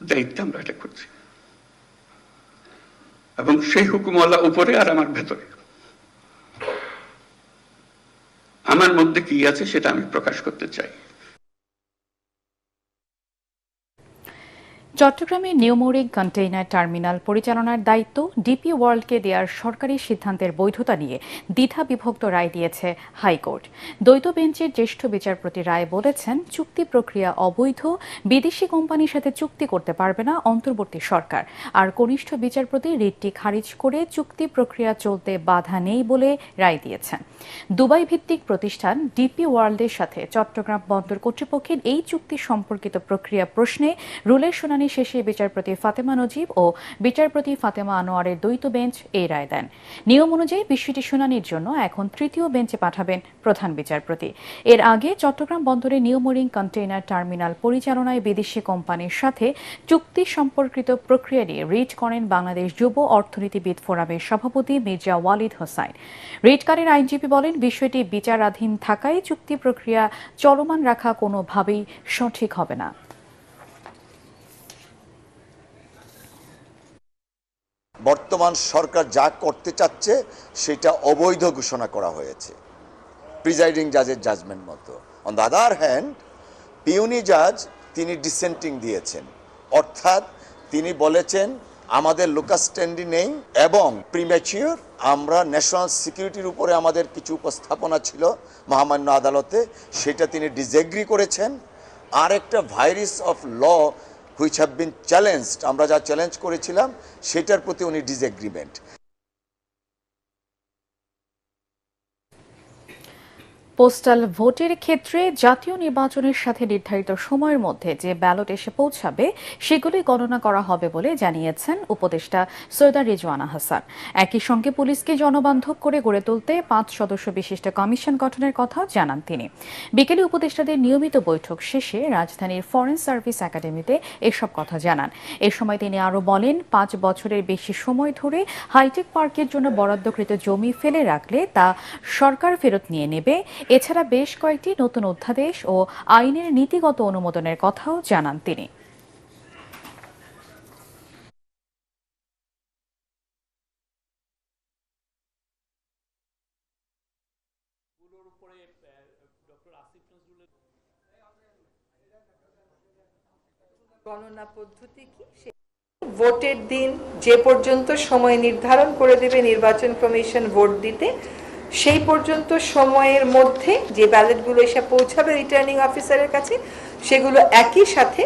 দায়িত্ব আমরা এটা করছি। এবং সেই হুকুমওয়ালা উপরে আর আমার ভেতরে, আমার মধ্যে কি আছে সেটা আমি প্রকাশ করতে চাই। চট্টগ্রামে নিউমোরিং কন্টেইনার টার্মিনাল পরিচালনার দায়িত্ব ডিপি ওয়ার্ল্ডকে দেওয়ার সরকারি সিদ্ধান্তের বৈধতা নিয়ে দ্বিধা বিভক্ত রায় দিয়েছে হাইকোর্ট। দ্বৈত বেঞ্চের জ্যেষ্ঠ বিচারপতি রায় বলেছেন, চুক্তি প্রক্রিয়া অবৈধ, বিদেশি কোম্পানির সাথে চুক্তি করতে পারবে না অন্তর্বর্তী সরকার। আর কনিষ্ঠ বিচারপতি রিটটি খারিজ করে চুক্তি প্রক্রিয়া চলতে বাধা নেই বলে রায় দিয়েছেন। দুবাই ভিত্তিক প্রতিষ্ঠান ডিপি ওয়ার্ল্ডের সাথে চট্টগ্রাম বন্দর কর্তৃপক্ষের এই চুক্তি সম্পর্কিত প্রক্রিয়া প্রশ্নে রুলের শুনানি শেষে বিচারপতি ফাতেমা নজিব ও বিচারপতি ফাতেমা আনোয়ারের দ্বৈত বেঞ্চ এই রায় দেন। নিয়ম অনুযায়ী বিষয়টি শুনানির জন্য এখন তৃতীয় বেঞ্চে পাঠাবেন প্রধান বিচারপতি। এর আগে চট্টগ্রাম বন্দরে নিউমোরিং কন্টেইনার টার্মিনাল পরিচালনায় বিদেশি কোম্পানির সাথে চুক্তি সম্পর্কিত প্রক্রিয়া নিয়ে রিট করেন বাংলাদেশ যুব অর্থনীতিবিদ ফোরামের সভাপতি মির্জা ওয়ালিদ হোসাইন। রিটকারীর আইনজীবী বলেন, বিষয়টি বিচারাধীন থাকায় চুক্তি প্রক্রিয়া চলমান রাখা কোনোভাবেই সঠিক হবে না। বর্তমান সরকার যা করতে চাচ্ছে সেটা অবৈধ ঘোষণা করা হয়েছে প্রিজাইডিং জাজের জাজমেন্ট মতো। অন দ্য আদার হ্যান্ড, পিউনি জাজ তিনি ডিসেন্টিং দিয়েছেন, অর্থাৎ তিনি বলেছেন আমাদের লোকাস স্ট্যান্ডি নেই এবং প্রিম্যাচিওর, আমরা ন্যাশনাল সিকিউরিটির উপরে আমাদের কিছু উপস্থাপনা ছিল মহামান্য আদালতে, সেটা তিনি ডিসএগ্রি করেছেন। আর একটা virus of law which have been challenged, আমরা যা চ্যালেঞ্জ করেছিলাম সেটার প্রতি উনি ডিসএগ্রিমেন্ট। পোস্টাল ভোটের ক্ষেত্রে জাতীয় নির্বাচনের সাথে নির্ধারিত সময়ের মধ্যে যে ব্যালট এসে পৌঁছাবে সেগুলি গণনা করা হবে বলে জানিয়েছেন উপদেষ্টা সৈয়দা রিজওয়ানা হাসান। একই সঙ্গে পুলিশকে জনবান্ধব করে গড়ে তুলতে 5 সদস্য বিশিষ্ট কমিশন গঠনের কথা জানান তিনি। বিকেলে উপদেষ্টাদের নিয়মিত বৈঠক শেষে রাজধানীর ফরেন সার্ভিস একাডেমিতে এসব কথা জানান। এ সময় তিনি আরও বলেন, 5 বছরের বেশি সময় ধরে হাইটেক পার্কের জন্য বরাদ্দকৃত জমি ফেলে রাখলে তা সরকার ফেরত নিয়ে নেবে। এছাড়া বেশ কয়েকটি নতুন অধ্যাদেশ ও আইনের নীতিগত অনুমোদনের কথাও জানান তিনি। গণনা পদ্ধতি কি, ভোটের দিন যে পর্যন্ত সময় নির্ধারণ করে দেবে নির্বাচন কমিশন ভোট দিতে, সেই পর্যন্ত সময়ের মধ্যে যে ব্যালটগুলো এসে পৌঁছাবে রিটার্নিং অফিসারের কাছে, সেগুলো একই সাথে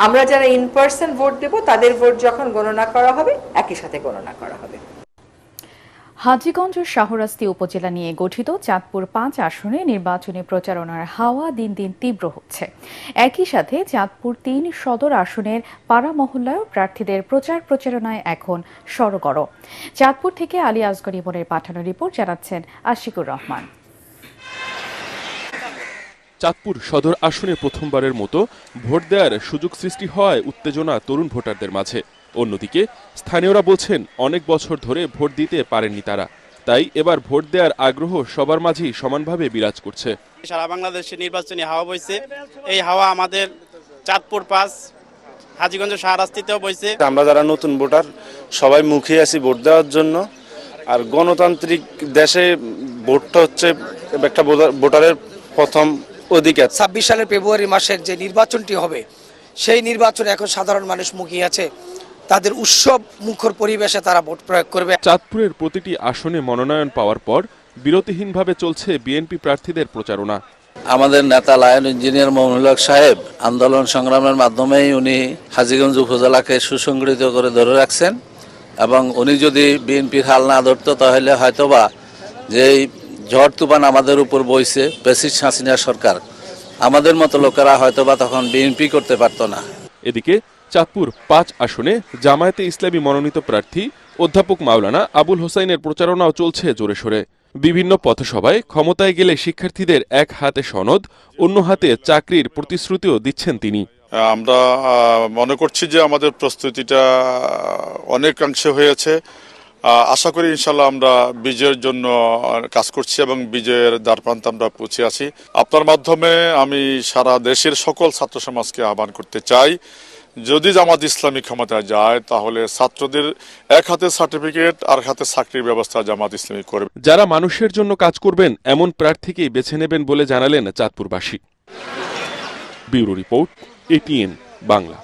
আমরা যারা ইন পার্সন ভোট দেব তাদের ভোট যখন গণনা করা হবে একই সাথে গণনা করা হবে। হাজীগঞ্জ ও শাহরাস্তি উপজেলা নিয়ে গঠিত চাঁদপুর ৫ আসনে নির্বাচনী প্রচারণার হাওয়া দিন দিন তীব্র হচ্ছে। একই সাথে চাঁদপুর ৩ সদর আসনের পাড়া মহল্লায় প্রার্থীদের প্রচারণায় এখন সরগড়। চাঁদপুর থেকে আলী আসগর ইমনের পাঠানো রিপোর্ট জানাচ্ছেন আশিকুর রহমান। চাঁদপুর সদর আসনে প্রথমবারের মতো ভোট দেওয়ার সুযোগ সৃষ্টি হওয়ায় উত্তেজনা তরুণ ভোটারদের মাঝে। অন্যদিকে স্থানীয়রা বলছেন অনেক বছর ধরে ভোট দিতে পারেননি তারা, তাই এবার ভোট দেওয়ার আগ্রহ সবার মাঝেই সমানভাবে বিরাজ করছে। সারা বাংলাদেশে নির্বাচনী হাওয়া বইছে, এই হাওয়া আমাদের চাঁদপুর ৫ হাজীগঞ্জ শাহরাস্তিতেও বইছে। আমরা যারা নতুন ভোটার সবাই মুখিয়ে আছি ভোট দেওয়ার জন্য। আর গণতান্ত্রিক দেশে ভোটটা হচ্ছে একটা ভোটারের প্রথম অধিকার। ২৬ সালের ফেব্রুয়ারি মাসের যে নির্বাচনটি হবে সেই নির্বাচনে এখন সাধারণ মানুষ মুখিয়ে আছে, তাদের উৎসব মুখর পরিবেশে তারা ভোট প্রয়োগ করবে। চাঁদপুরের প্রতিটি আসনে মনোনয়ন পাওয়ার পর বিরতিহীনভাবে চলছে বিএনপি প্রার্থীদের প্রচারণা। আমাদের নেতা লায়ন ইঞ্জিনিয়ার মমিনুল হক সাহেব আন্দোলন সংগ্রামের মাধ্যমেই উনি হাজীগঞ্জ উপজেলাকে সুসংগঠিত করে ধরে রাখছেন, এবং উনি যদি বিএনপির হাল না ধরতো তাহলে হয়তোবা যেই ঝড় তুফান আমাদের উপর বইছে ফ্যাসিস্ট হাসিনা সরকার, আমাদের মতো লোকেরা হয়তোবা তখন বিএনপি করতে পারতো না। এদিকে চাঁদপুর ৫ আসনে জামায়াতে ইসলামী মনোনীত প্রার্থী অধ্যাপক মাওলানা আবুল হোসাইনের প্রচারণাও চলছে জোরে সোরে। বিভিন্ন পথসভায় ক্ষমতায় গেলে শিক্ষার্থীদের এক হাতে সনদ, অন্য হাতে চাকরির প্রতিশ্রুতিও দিচ্ছেন তিনি। আমরা মনে করছি যে আমাদের প্রস্তুতিটা অনেকাংশে হয়েছে। আশা করি ইনশাল্লাহ আমরা বিজয়ের জন্য কাজ করছি এবং বিজয়ের দ্বারপ্রান্তে আমরা পৌঁছে আছি। আপনার মাধ্যমে আমি সারা দেশের সকল ছাত্র সমাজকে আহ্বান করতে চাই, যদি জামাত ইসলামী ক্ষমতায় যায় তাহলে ছাত্রদের এক হাতে সার্টিফিকেট আর হাতে চাকরির ব্যবস্থা জামাত ইসলামী করবে। যারা মানুষের জন্য কাজ করবেন এমন প্রার্থীকেই বেছে নেবেন বলে জানালেন চাঁদপুরবাসী। Bureau report, ATN Bangla.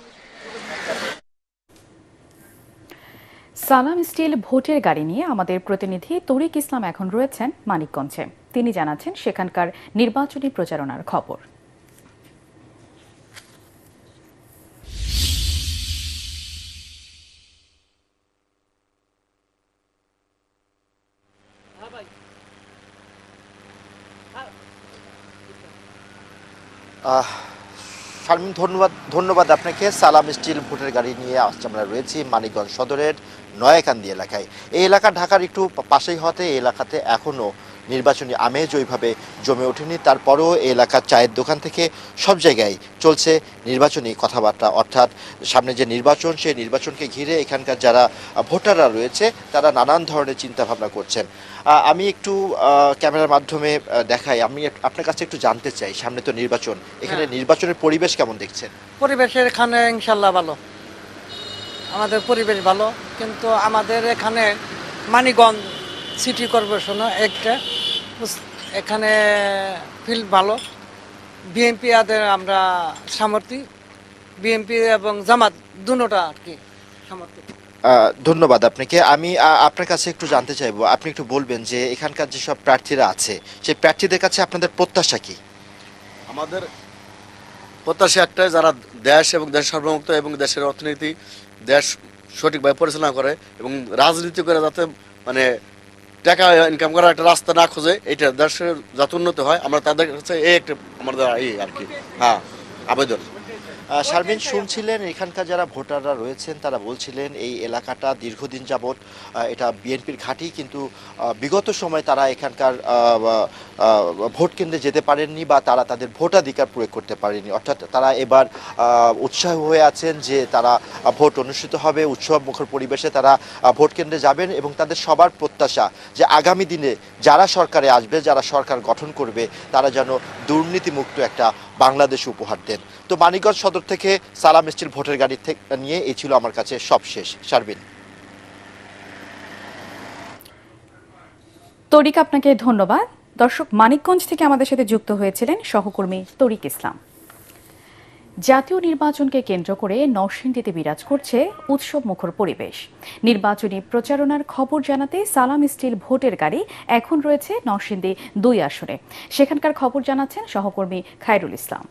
সালাম স্টিল ভোটের গাড়ি নিয়ে আমাদের প্রতিনিধি তরিক ইসলাম এখন রয়েছেন মানিকগঞ্জে। তিনি জানাচ্ছেন সেখানকার নির্বাচনী প্রচারণার খবর। শারমিন, ধন্যবাদ আপনাকে। সালাম স্টিল ভোটের গাড়ি নিয়ে আজকে আমরা রয়েছি মানিকগঞ্জ সদরের নয়াকান্দি এলাকায়। এই এলাকা ঢাকার একটু পাশেই হতে এই এলাকাতে এখনও নির্বাচনী আমেজ ওইভাবে জমে ওঠেনি। তারপরেও এই এলাকার চায়ের দোকান থেকে সব জায়গায় চলছে নির্বাচনী কথাবার্তা, অর্থাৎ সামনে যে নির্বাচন সেই নির্বাচনকে ঘিরে এখানকার যারা ভোটাররা রয়েছে তারা নানান ধরনের চিন্তাভাবনা করছেন। আমি একটু ক্যামেরার মাধ্যমে দেখাই, আমি আপনার কাছে একটু জানতে চাই, সামনে তো নির্বাচন, এখানে নির্বাচনের পরিবেশ কেমন দেখছেন? পরিবেশের এখানে ইনশাল্লাহ ভালো, আমাদের পরিবেশ ভালো, কিন্তু আমাদের এখানে মানিকগঞ্জ সিটি কর্পোরেশনও একটা এখানে ফিল্ড ভালো। বিএনপি আদের আমরা সামর্থ্য, বিএনপি এবং জামাত দুটোটা আর কি সামর্থ্য। ধন্যবাদ আপনাকে। আমি আপনার কাছে একটু জানতে চাইবো, আপনি একটু বলবেন যে এখানকার যেসব প্রার্থীরা আছে সেই প্রার্থীদের কাছে আপনাদের প্রত্যাশা কি? আমাদের প্রত্যাশা একটাই, যারা দেশ এবং দেশ সার্বভৌমত্ব এবং দেশের অর্থনীতি দেশ সঠিকভাবে পরিচালনা করে এবং রাজনীতি করে যাতে মানে টাকা ইনকাম করার একটা রাস্তা না খোঁজে, এটা দেশের যাতে উন্নতি হয়, আমরা তাদের কাছে এই একটা আমাদের এই আর কি আবেদন। শারমিন, শুনছিলেন এখানকার যারা ভোটাররা রয়েছেন তারা বলছিলেন এই এলাকাটা দীর্ঘদিন যাবৎ এটা বিএনপির ঘাঁটি, কিন্তু বিগত সময় তারা এখানকার ভোট কেন্দ্রে যেতে পারেননি বা তারা তাদের ভোটাধিকার প্রয়োগ করতে পারেনি। অর্থাৎ তারা এবার উৎসাহ হয়ে আছেন যে তারা ভোট অনুষ্ঠিত হবে, উৎসব মুখর পরিবেশে তারা ভোট কেন্দ্রে যাবেন এবং তাদের সবার প্রত্যাশা যে আগামী দিনে যারা সরকারে আসবে, যারা সরকার গঠন করবে, তারা যেন দুর্নীতিমুক্ত একটা বাংলাদেশ উপহার দেন। তো মানিকগঞ্জ সদর থেকে সালাম স্টিল ভোটের গাড়ি নিয়ে এই ছিল আমার কাছে সবশেষ। শারমিন। তরিক, আপনাকে ধন্যবাদ। দর্শক, মানিকগঞ্জ থেকে আমাদের সাথে যুক্ত হয়েছিলেন সহকর্মী তরিক ইসলাম। জাতীয় নির্বাচনকে কেন্দ্র করে নরসিংদীতে বিরাজ করছে উৎসব মুখর পরিবেশ। নির্বাচনী প্রচারণার খবর জানাতে সালাম স্টিল ভোটের গাড়ি এখন রয়েছে নরসিংদী ২ আসনে। সেখানকার খবর জানাচ্ছেন সহকর্মী খায়রুল ইসলাম।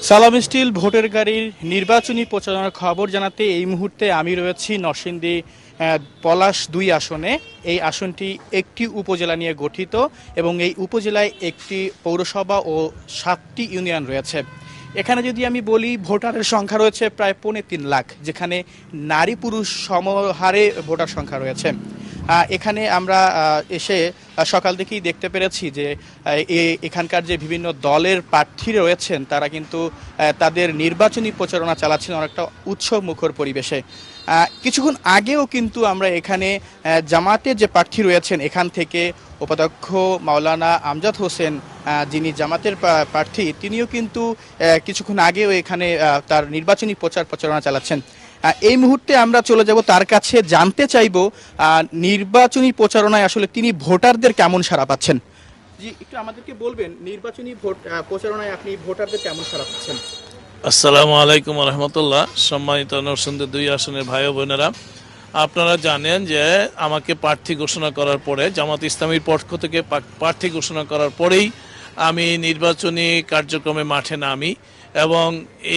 সালাম স্টিল ভোটের গাড়ির নির্বাচনী প্রচারণার খবর জানাতে এই মুহূর্তে আমি রয়েছি নরসিংদী পলাশ 2 আসনে। এই আসনটি একটি উপজেলা নিয়ে গঠিত এবং এই উপজেলায় একটি পৌরসভা ও 7টি ইউনিয়ন রয়েছে। এখানে যদি আমি বলি ভোটারের সংখ্যা রয়েছে প্রায় 3.5 লাখ, যেখানে নারী পুরুষ সমহারে ভোটার সংখ্যা রয়েছে। এখানে আমরা এসে সকাল থেকেই দেখতে পেরেছি যে এখানকার যে বিভিন্ন দলের প্রার্থী রয়েছেন তারা কিন্তু তাদের নির্বাচনী প্রচারণা চালাচ্ছেন অনেকটা উৎসব মুখর পরিবেশে। কিছুক্ষণ আগেও কিন্তু আমরা এখানে জামাতের যে প্রার্থী রয়েছেন এখান থেকে উপাধ্যক্ষ মাওলানা আমজাদ হোসেন, যিনি জামাতের প্রার্থী, তিনিও কিন্তু কিছুক্ষণ আগেও এখানে তার নির্বাচনী প্রচারণা চালাচ্ছেন। এই মুহূর্তে আমরা চলে যাব তার কাছে, জানতে চাইব নির্বাচনী প্রচারণায় আসলে তিনি ভোটারদের কেমন সাড়া পাচ্ছেন। জি, একটু আমাদেরকে বলবেন নির্বাচনী প্রচারণায় আপনি ভোটারদের কেমন সাড়া পাচ্ছেন? আসসালামু আলাইকুম রহমতুল্লাহ। সম্মানিত নরসিংদী 2 আসনের ভাই ও বোনেরা, আপনারা জানেন যে আমাকে প্রার্থী ঘোষণা করার পরে, জামাত ইসলামীর পক্ষ থেকে প্রার্থী ঘোষণা করার পরেই আমি নির্বাচনী কার্যক্রমে মাঠে নামি এবং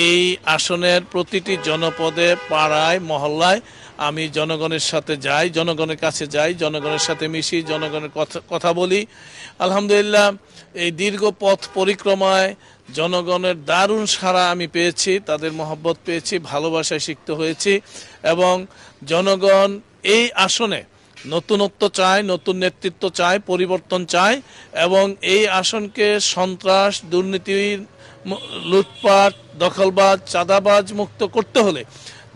এই আসনের প্রতিটি জনপদে, পাড়ায়, মহল্লায় আমি জনগণের সাথে যাই, জনগণের কাছে যাই, জনগণের সাথে মিশি, জনগণের কথা বলি। আলহামদুলিল্লাহ, এই দীর্ঘ পথ পরিক্রমায় জনগণের দারুণ সাড়া আমি পেয়েছি, তাদের মহব্বত পেয়েছি, ভালোবাসায় শিখতে হয়েছি এবং জনগণ এই আসনে নতুনত্ব চায়, নতুন নেতৃত্ব চায়, পরিবর্তন চায় এবং এই আসনকে সন্ত্রাস, দুর্নীতির, লুটপাট, দখলবাজ, চাঁদাবাজ মুক্ত করতে হলে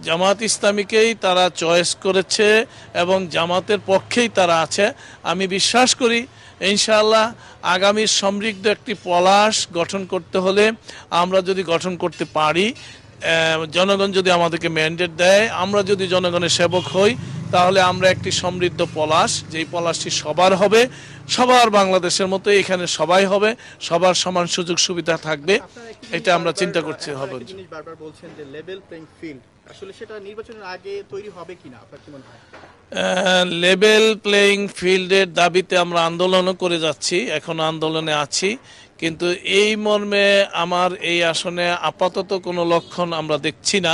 জামাত ইসলামীকেই তারা চয়েস করেছে এবং জামাতের পক্ষেই তারা আছে। আমি বিশ্বাস করি ইনশাআল্লাহ আগামী সমৃদ্ধ একটি পলাশ গঠন করতে হলে, আমরা যদি গঠন করতে পারি, জনগণ যদি আমাদেরকে ম্যান্ডেট দেয়, আমরা যদি জনগণের সেবক হই, তাহলে আমরা একটি সমৃদ্ধ পলাশ, যেই পলাশটি সবার হবে, সবার বাংলাদেশের মতো এখানে সবাই হবে, সবার সমান সুযোগ সুবিধা থাকবে, এটা আমরা চিন্তা করছি হবে। বারবার বলছেন যে লেভেল প্লেইং ফিল্ড, আসলে সেটা নির্বাচনের আগে তৈরি হবে কিনা আপনার কি মনে হয়? লেভেল প্লেইং ফিল্ডের দাবিতে আমরা আন্দোলনও করে যাচ্ছি, এখনো আন্দোলনে আছি, কিন্তু এই মর্মে আমার এই আসনে আপাতত কোনো লক্ষণ আমরা দেখছি না।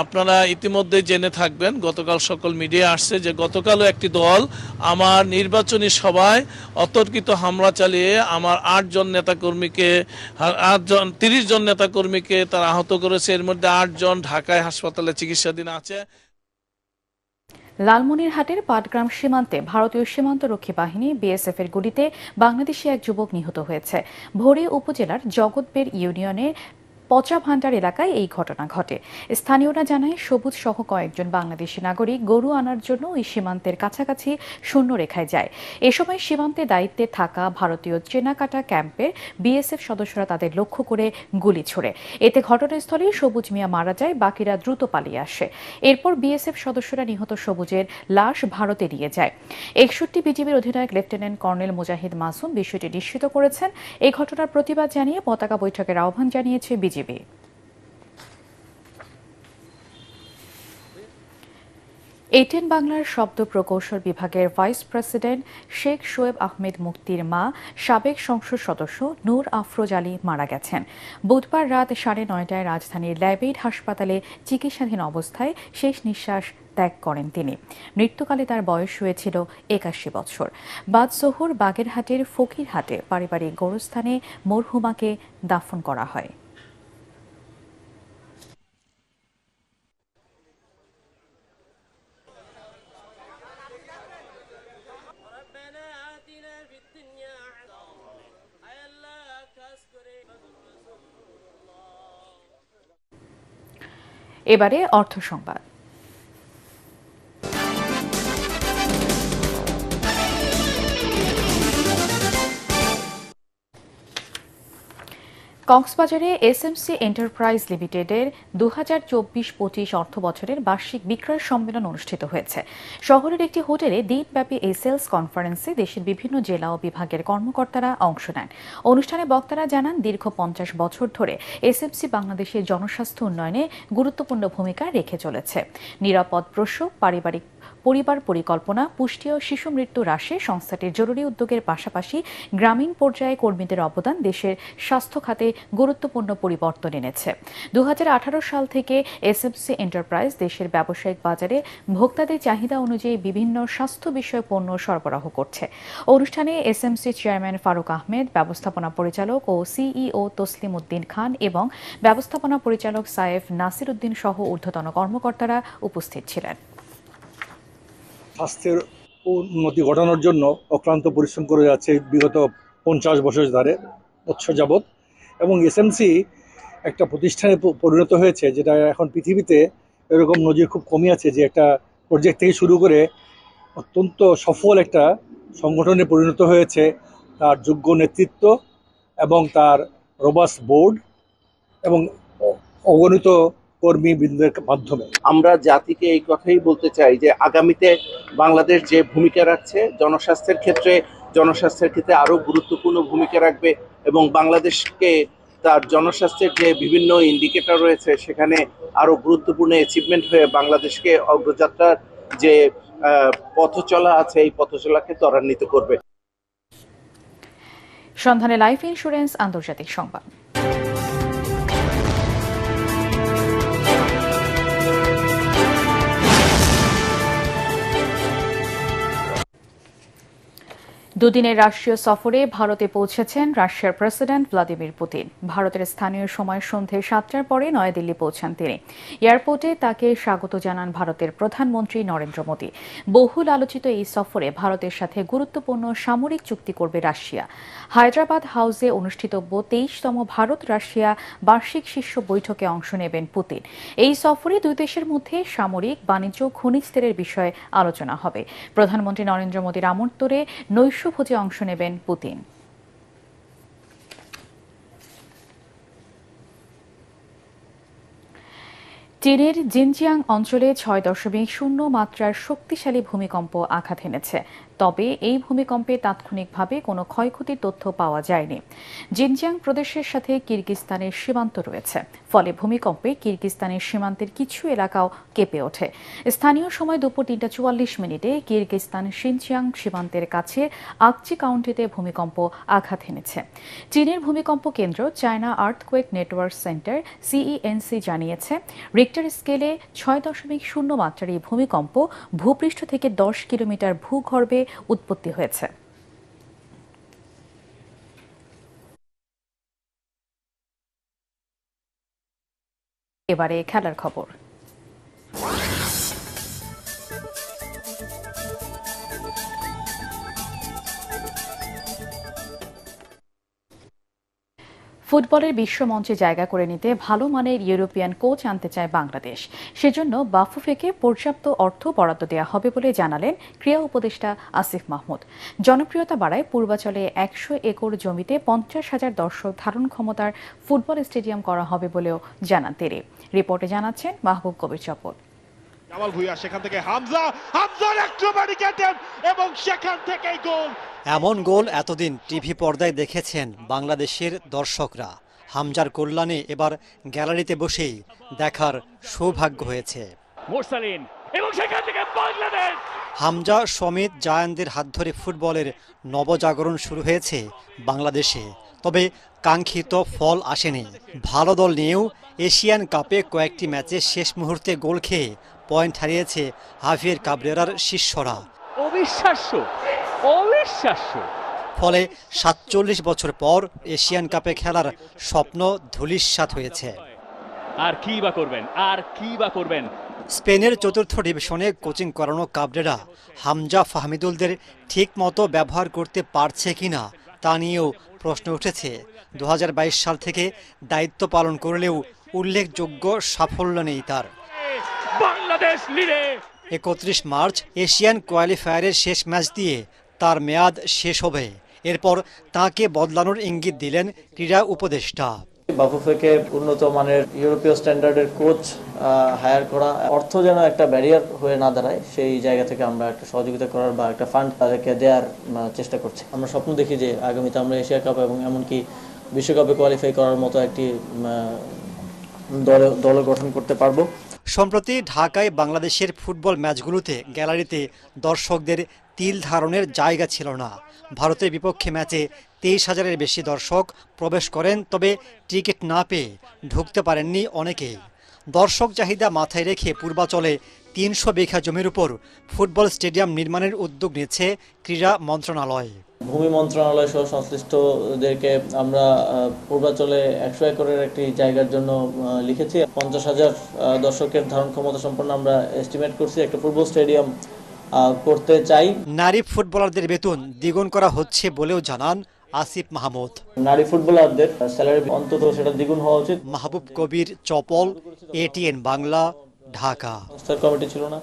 আপনারা ইতিমধ্যে জেনে থাকবেন, গতকাল সকল মিডিয়া আসছে যে গতকালও একটি দল আমার নির্বাচনী সভায় অতর্কিত হামলা চালিয়ে আমার 30 জন নেতাকর্মীকে তারা আহত করেছে। এর মধ্যে 8 জন ঢাকায় হাসপাতালে চিকিৎসাধীন আছে। লালমনিরহাটের পাটগ্রাম সীমান্তে ভারতীয় সীমান্তরক্ষী বাহিনী বিএসএফ এর গুলিতে বাংলাদেশি এক যুবক নিহত হয়েছে। ভোরে উপজেলার জগৎবের ইউনিয়নের পচা ভান্ডার এলাকায় এই ঘটনা ঘটে। স্থানীয়রা জানায় সবুজ সহ কয়েকজন বাংলাদেশি নাগরিক গরু আনার জন্য ওই সীমান্তের কাছাকাছি শূন্য রেখায় যায়। এ সময় সীমান্তে দায়িত্বে থাকা ভারতীয় চেনাকাটা ক্যাম্পের বিএসএফ সদস্যরা তাদের লক্ষ্য করে গুলি ছোড়ে। এতে ঘটনাস্থলে সবুজ মিয়া মারা যায়, বাকিরা দ্রুত পালিয়ে আসে। এরপর বিএসএফ সদস্যরা নিহত সবুজের লাশ ভারতে নিয়ে যায়। 61 বিজিবির অধিনায়ক লেফটেন্যান্ট কর্নেল মুজাহিদ মাসুম বিষয়টি নিশ্চিত করেছেন। এই ঘটনার প্রতিবাদ জানিয়ে পতাকা বৈঠকের আহ্বান জানিয়েছে বিজিবি। এটিএন বাংলার শব্দ প্রকৌশল বিভাগের ভাইস প্রেসিডেন্ট শেখ শোয়েব আহমেদ মুক্তির মা সাবেক সংসদ সদস্য নূর আফরোজ আলী মারা গেছেন। বুধবার রাত 9:30টায় রাজধানীর ল্যাবেইড হাসপাতালে চিকিৎসাধীন অবস্থায় শেষ নিঃশ্বাস ত্যাগ করেন তিনি। মৃত্যুকালে তার বয়স হয়েছিল 81 বছর। বাদ জোহর বাগেরহাটের ফকিরহাটে পারিবারিক গোরস্থানে মরহুমাকে দাফন করা হয়। এবারে অর্থ সংবাদ। কক্সবাজারে এসএমসি এন্টারপ্রাইজ লিমিটেডের 2024-25 অর্থ বছরের বার্ষিক বিক্রয় সম্মেলন অনুষ্ঠিত হয়েছে। শহরের একটি হোটেলে দিনব্যাপী এই সেলস কনফারেন্সে দেশের বিভিন্ন জেলা ও বিভাগের কর্মকর্তারা অংশ নেন। অনুষ্ঠানে বক্তারা জানান, দীর্ঘ 50 বছর ধরে এসএমসি বাংলাদেশের জনস্বাস্থ্য উন্নয়নে গুরুত্বপূর্ণ ভূমিকা রেখে চলেছে। নিরাপদ প্রসব, পারিবারিক পরিবার পরিকল্পনা, পুষ্টি ও শিশু মৃত্যু হ্রাসে সংস্থাটির জরুরি উদ্যোগের পাশাপাশি গ্রামীণ পর্যায়ে কর্মীদের অবদান দেশের স্বাস্থ্য খাতে গুরুত্বপূর্ণ পরিবর্তন এনেছে। 2018 সাল থেকে এসএমসি এন্টারপ্রাইজ দেশের ব্যবসায়িক বাজারে ভোক্তাদের চাহিদা অনুযায়ী বিভিন্ন স্বাস্থ্য বিষয়ক পণ্য সরবরাহ করছে। অনুষ্ঠানে এসএমসি চেয়ারম্যান ফারুক আহমেদ, ব্যবস্থাপনা পরিচালক ও সিইও তসলিম উদ্দিন খান এবং ব্যবস্থাপনা পরিচালক সায়েফ নাসির উদ্দিন সহ ঊর্ধ্বতন কর্মকর্তারা উপস্থিত ছিলেন। স্বাস্থ্যের উন্নতি ঘটানোর জন্য অক্লান্ত পরিশ্রম করে যাচ্ছে বিগত 50 বছর যাবৎ, এবং এসএমসি একটা প্রতিষ্ঠানে পরিণত হয়েছে যেটা এখন পৃথিবীতে এরকম নজির খুব কমই আছে, যে একটা প্রজেক্ট থেকে শুরু করে অত্যন্ত সফল একটা সংগঠনে পরিণত হয়েছে। তার যোগ্য নেতৃত্ব এবং তার রোবাস্ট বোর্ড এবং অগণিত কর্মীবৃন্দের মাধ্যমে আমরা জাতিকে এই কথাই বলতে চাই যে আগামীতে বাংলাদেশ যে ভূমিকা রাখছে জনস্বাস্থ্যের ক্ষেত্রে আরো গুরুত্বপূর্ণ ভূমিকা রাখবে, এবং বাংলাদেশকে তার জনস্বাস্থ্যের যে বিভিন্ন ইন্ডিকেটর রয়েছে সেখানে আরো গুরুত্বপূর্ণ অ্যাচিভমেন্ট হয়ে বাংলাদেশকে অগ্রযাত্রার যে পথ চলা আছে এই পথ চলাকে ত্বরান্বিত করবে। সন্ধানে লাইফ ইন্স্যুরেন্স আন্তর্জাতিক সংবাদ। দুদিনের রাষ্ট্রীয় সফরে ভারতে পৌঁছেছেন রাশিয়ার প্রেসিডেন্ট ভ্লাদিমির পুতিন। ভারতের স্থানীয় সময় সন্ধে 7টার পরে নয়াদিল্লি পৌঁছান তিনি। এয়ারপোর্টে তাকে স্বাগত জানান ভারতের প্রধানমন্ত্রী নরেন্দ্র মোদী। বহুল আলোচিত এই সফরে ভারতের সাথে গুরুত্বপূর্ণ সামরিক চুক্তি করবে রাশিয়া। হায়দ্রাবাদ হাউসে অনুষ্ঠিতব্য 23তম ভারত রাশিয়া বার্ষিক শীর্ষ বৈঠকে অংশ নেবেন পুতিন। এই সফরে দুই দেশের মধ্যে সামরিক, বাণিজ্য, খনিজ তেলের বিষয়ে আলোচনা হবে। প্রধানমন্ত্রী নরেন্দ্র মোদীর আমন্ত্রণে নৈশভোজে অংশ নেবেন পুতিন। চীনের জিনজিয়াং অঞ্চলে 6.0 মাত্রার শক্তিশালী ভূমিকম্প আঘাত এনেছে। তবে এই ভূমিকম্পে তাৎক্ষণিকভাবে কোনো ক্ষয়ক্ষতির তথ্য পাওয়া যায়নি। জিনজিয়াং প্রদেশের সাথে কিরগিজস্তানের সীমান্ত রয়েছে, ফলে ভূমিকম্পে কিরগিজস্তানের সীমান্তের কিছু এলাকাও কেঁপে ওঠে। স্থানীয় সময় দুপুর 3:44 কিরগিজস্তান শিনচিয়াং সীমান্তের কাছে আকচি কাউন্টিতে ভূমিকম্প আঘাত এনেছে। চীনের ভূমিকম্প কেন্দ্র চায়না আর্থকোয়েক নেটওয়ার্ক সেন্টার সিইএনসি জানিয়েছে, রিক্টার স্কেলে 6.0 মাত্রার এই ভূমিকম্প ভূপৃষ্ঠ থেকে 10 কিলোমিটার ভূগর্ভে উৎপত্তি হয়েছে। এবারে খেলার খবর। ফুটবলের বিশ্বমঞ্চে জায়গা করে নিতে ভালো মানের ইউরোপিয়ান কোচ আনতে চায় বাংলাদেশ। সেজন্য বাফুফেকে পর্যাপ্ত অর্থ বরাদ্দ দেওয়া হবে বলে জানালেন ক্রীড়া উপদেষ্টা আসিফ মাহমুদ। জনপ্রিয়তা বাড়ায় পূর্বাচলে 100 একর জমিতে 50,000 দর্শক ধারণ ক্ষমতার ফুটবল স্টেডিয়াম করা হবে বলেও জানান তিনি। রিপোর্টে জানাচ্ছেন মাহবুব কবির চপল। জামাল ভুঁইয়া, সেখান থেকে হামজার অ্যাক্রোব্যাটিক অ্যাটেম্প এবং সেখান থেকেই গোল। এমন গোল এতদিন টিভি পর্দায় দেখেছেন বাংলাদেশের দর্শকরা। হামজার কল্যাণে এবার গ্যালারিতে বসেই দেখার সৌভাগ্য হয়েছে। মোরসালিন এবং সেখান থেকে বাংলাদেশ। হামজা, সমিত, জায়ানদের হাত ধরে ফুটবলের নবজাগরণ শুরু হয়েছে বাংলাদেশে। তবে কাঙ্ক্ষিত ফল আসেনি। ভালো দল নিয়েও এশিয়ান কাপে কয়েকটি ম্যাচে শেষ মুহূর্তে গোল খেয়ে পয়েন্ট হারিয়েছে হাভিয়ের কাবরেরার শিষ্যরা। অবিশ্বাস্য অবিশ্বাস্য। ফলে 47 বছর পর এশিয়ান কাপে খেলার স্বপ্ন ধূলিসাৎ হয়েছে। আর কি বা করবেন। স্পেনের 4র্থ ডিভিশনে কোচিং করানো কাবরেরা হামজা, ফাহমিদুলদের ঠিক মতো ব্যবহার করতে পারছে কিনা তা নিয়েও প্রশ্ন উঠেছে। 2022 সাল থেকে দায়িত্ব পালন করলেও উল্লেখযোগ্য সাফল্য নেই তার। বাংলাদেশ লিডে 31 মার্চ এশিয়ান কোয়ালিফায়ারের শেষ ম্যাচ দিয়ে তার মেয়াদ শেষ হবে। এরপর তাকে বদলানোর ইঙ্গিত দিলেন ক্রীড়া উপদেষ্টা। বাফুফেকে উন্নত মানের ইউরোপীয় স্ট্যান্ডার্ডের কোচ হায়ার করা, অর্থ যেন একটা ব্যারিয়ার হয়ে না দাঁড়ায়, সেই জায়গা থেকে আমরা একটা সহযোগিতা করার বা একটা ফান্ড তাদেরকে দেওয়ার চেষ্টা করছি। আমরা স্বপ্ন দেখি যে আগামীতে আমরা এশিয়া কাপ এবং এমনকি বিশ্বকাপে কোয়ালিফাই করার মতো একটি দল গঠন করতে পারবো। সম্প্রতি ঢাকায় বাংলাদেশের ফুটবল ম্যাচগুলোতে গ্যালারিতে দর্শকদের তিল ধারণের জায়গা ছিল না। ভারতের বিপক্ষে ম্যাচে 23,000-এর বেশি দর্শক প্রবেশ করেন, তবে টিকিট না পেয়ে ঢুকতে পারেননি অনেকেই। দর্শক চাহিদা মাথায় রেখে পূর্বাচলে 300 বিঘা জমির উপর ফুটবল স্টেডিয়াম নির্মাণের উদ্যোগ নিয়েছে ক্রীড়া মন্ত্রণালয়। ভূমি মন্ত্রণালয় সহ সংশ্লিষ্টদেরকে আমরা পূর্বাচলে 100 একরের একটি জায়গার জন্য লিখেছি। 50,000 দর্শকের ধারণ ক্ষমতা সম্পন্ন আমরা এস্টিমেট করছি একটা ফুটবল স্টেডিয়াম করতে চাই। নারী ফুটবলারদের বেতন দ্বিগুণ করা হচ্ছে বলেও জানান আসিফ মাহমুদ। নারী ফুটবলারদের স্যালারি অন্তত সেটা দ্বিগুণ হওয়া উচিত। মাহবুব কবির, চপল, ATN বাংলা, ঢাকা। সংস্থার কমিটি ছিল না।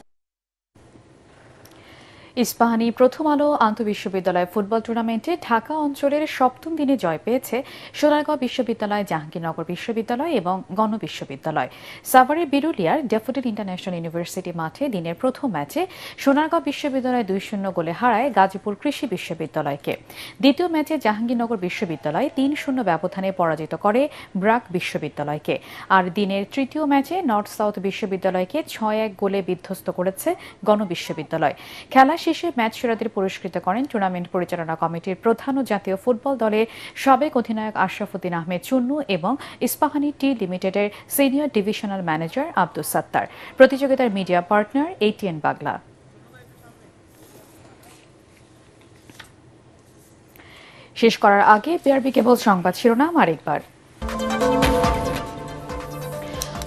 ইস্পাহানি প্রথম আলো আন্তঃবিশ্ববিদ্যালয় ফুটবল টুর্নামেন্টে ঢাকা অঞ্চলের 7ম দিনে জয় পেয়েছে সোনারগাঁও বিশ্ববিদ্যালয়, জাহাঙ্গীরনগর বিশ্ববিদ্যালয় এবং গণবিশ্ববিদ্যালয়। সাভারের বিরুলিয়ার ড্যাফোডিল ইন্টারন্যাশনাল ইউনিভার্সিটি মাঠে দিনের প্রথম ম্যাচে সোনারগাঁও বিশ্ববিদ্যালয় 2-0 গোলে হারায় গাজীপুর কৃষি বিশ্ববিদ্যালয়কে। দ্বিতীয় ম্যাচে জাহাঙ্গীরনগর বিশ্ববিদ্যালয় 3-0 ব্যবধানে পরাজিত করে ব্রাক বিশ্ববিদ্যালয়কে। আর দিনের তৃতীয় ম্যাচে নর্থ সাউথ বিশ্ববিদ্যালয়কে 6-1 গোলে বিধ্বস্ত করেছে গণবিশ্ববিদ্যালয়। খেলা শেষে ম্যাচ সেরাদের পুরস্কৃত করেন টুর্নামেন্ট পরিচালনা কমিটির প্রধান ও জাতীয় ফুটবল দলের সাবেক অধিনায়ক আশরাফুদ্দিন আহমেদ চুন্নু এবং ইস্পাহানি টি লিমিটেডের senior divisional manager Abdus Sattar. প্রতিযোগিতার মিডিয়া পার্টনার ATN বাংলা। শেষ করার আগে বিআরবি কেবল সংবাদ শিরোনাম আরেকবার।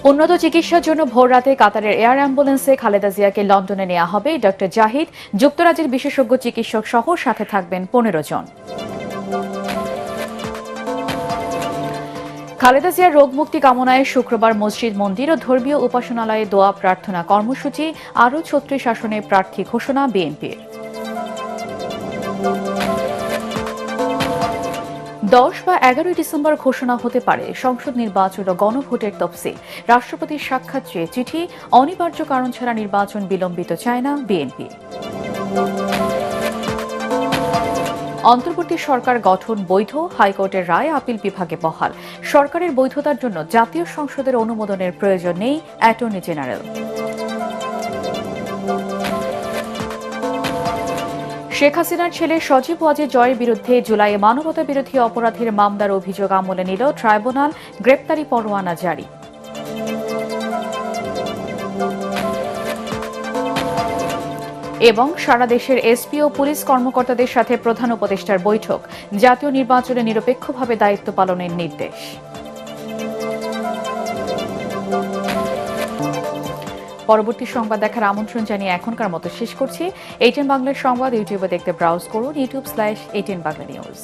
উন্নত চিকিৎসার জন্য ভোররাতে কাতারের এয়ার অ্যাম্বুলেন্সে খালেদা জিয়াকে লন্ডনে নেওয়া হবে। ডক্টর জাহিদ, যুক্তরাজ্যের বিশেষজ্ঞ চিকিৎসক সহ সাথে থাকবেন 15 জন। খালেদা জিয়ার রোগ মুক্তি কামনায় শুক্রবার মসজিদ, মন্দির ও ধর্মীয় উপাসনালয়ে দোয়া প্রার্থনা কর্মসূচি। আরও 36 আসনে প্রার্থী ঘোষণা বিএনপির। 10 বা 11 ডিসেম্বর ঘোষণা হতে পারে সংসদ নির্বাচন ও গণভোটের তফসিল। রাষ্ট্রপতির সাক্ষাৎ চেয়ে চিঠি। অনিবার্য কারণ ছাড়া নির্বাচন বিলম্বিত চায় না বিএনপি। অন্তর্বর্তী সরকার গঠন বৈধ, হাইকোর্টের রায় আপিল বিভাগে বহাল। সরকারের বৈধতার জন্য জাতীয় সংসদের অনুমোদনের প্রয়োজন নেই অ্যাটর্নি জেনারেল। শেখ হাসিনার ছেলে সজীব ওয়াজেদ জয়ের বিরুদ্ধে জুলাইয়ে মানবতা বিরোধী অপরাধের মামলার অভিযোগ আমলে নিল ট্রাইব্যুনাল। গ্রেপ্তারি পরোয়ানা জারি। এবং সারা দেশের এসপি ও পুলিশ কর্মকর্তাদের সাথে প্রধান উপদেষ্টার বৈঠক। জাতীয় নির্বাচনে নিরপেক্ষভাবে দায়িত্ব পালনের নির্দেশ। পরবর্তী সংবাদ দেখার আমন্ত্রণ জানিয়ে এখনকার মতো শেষ করছি। ATN বাংলার সংবাদ ইউটিউবে দেখতে ব্রাউজ করুন youtube/ATN Bangla News।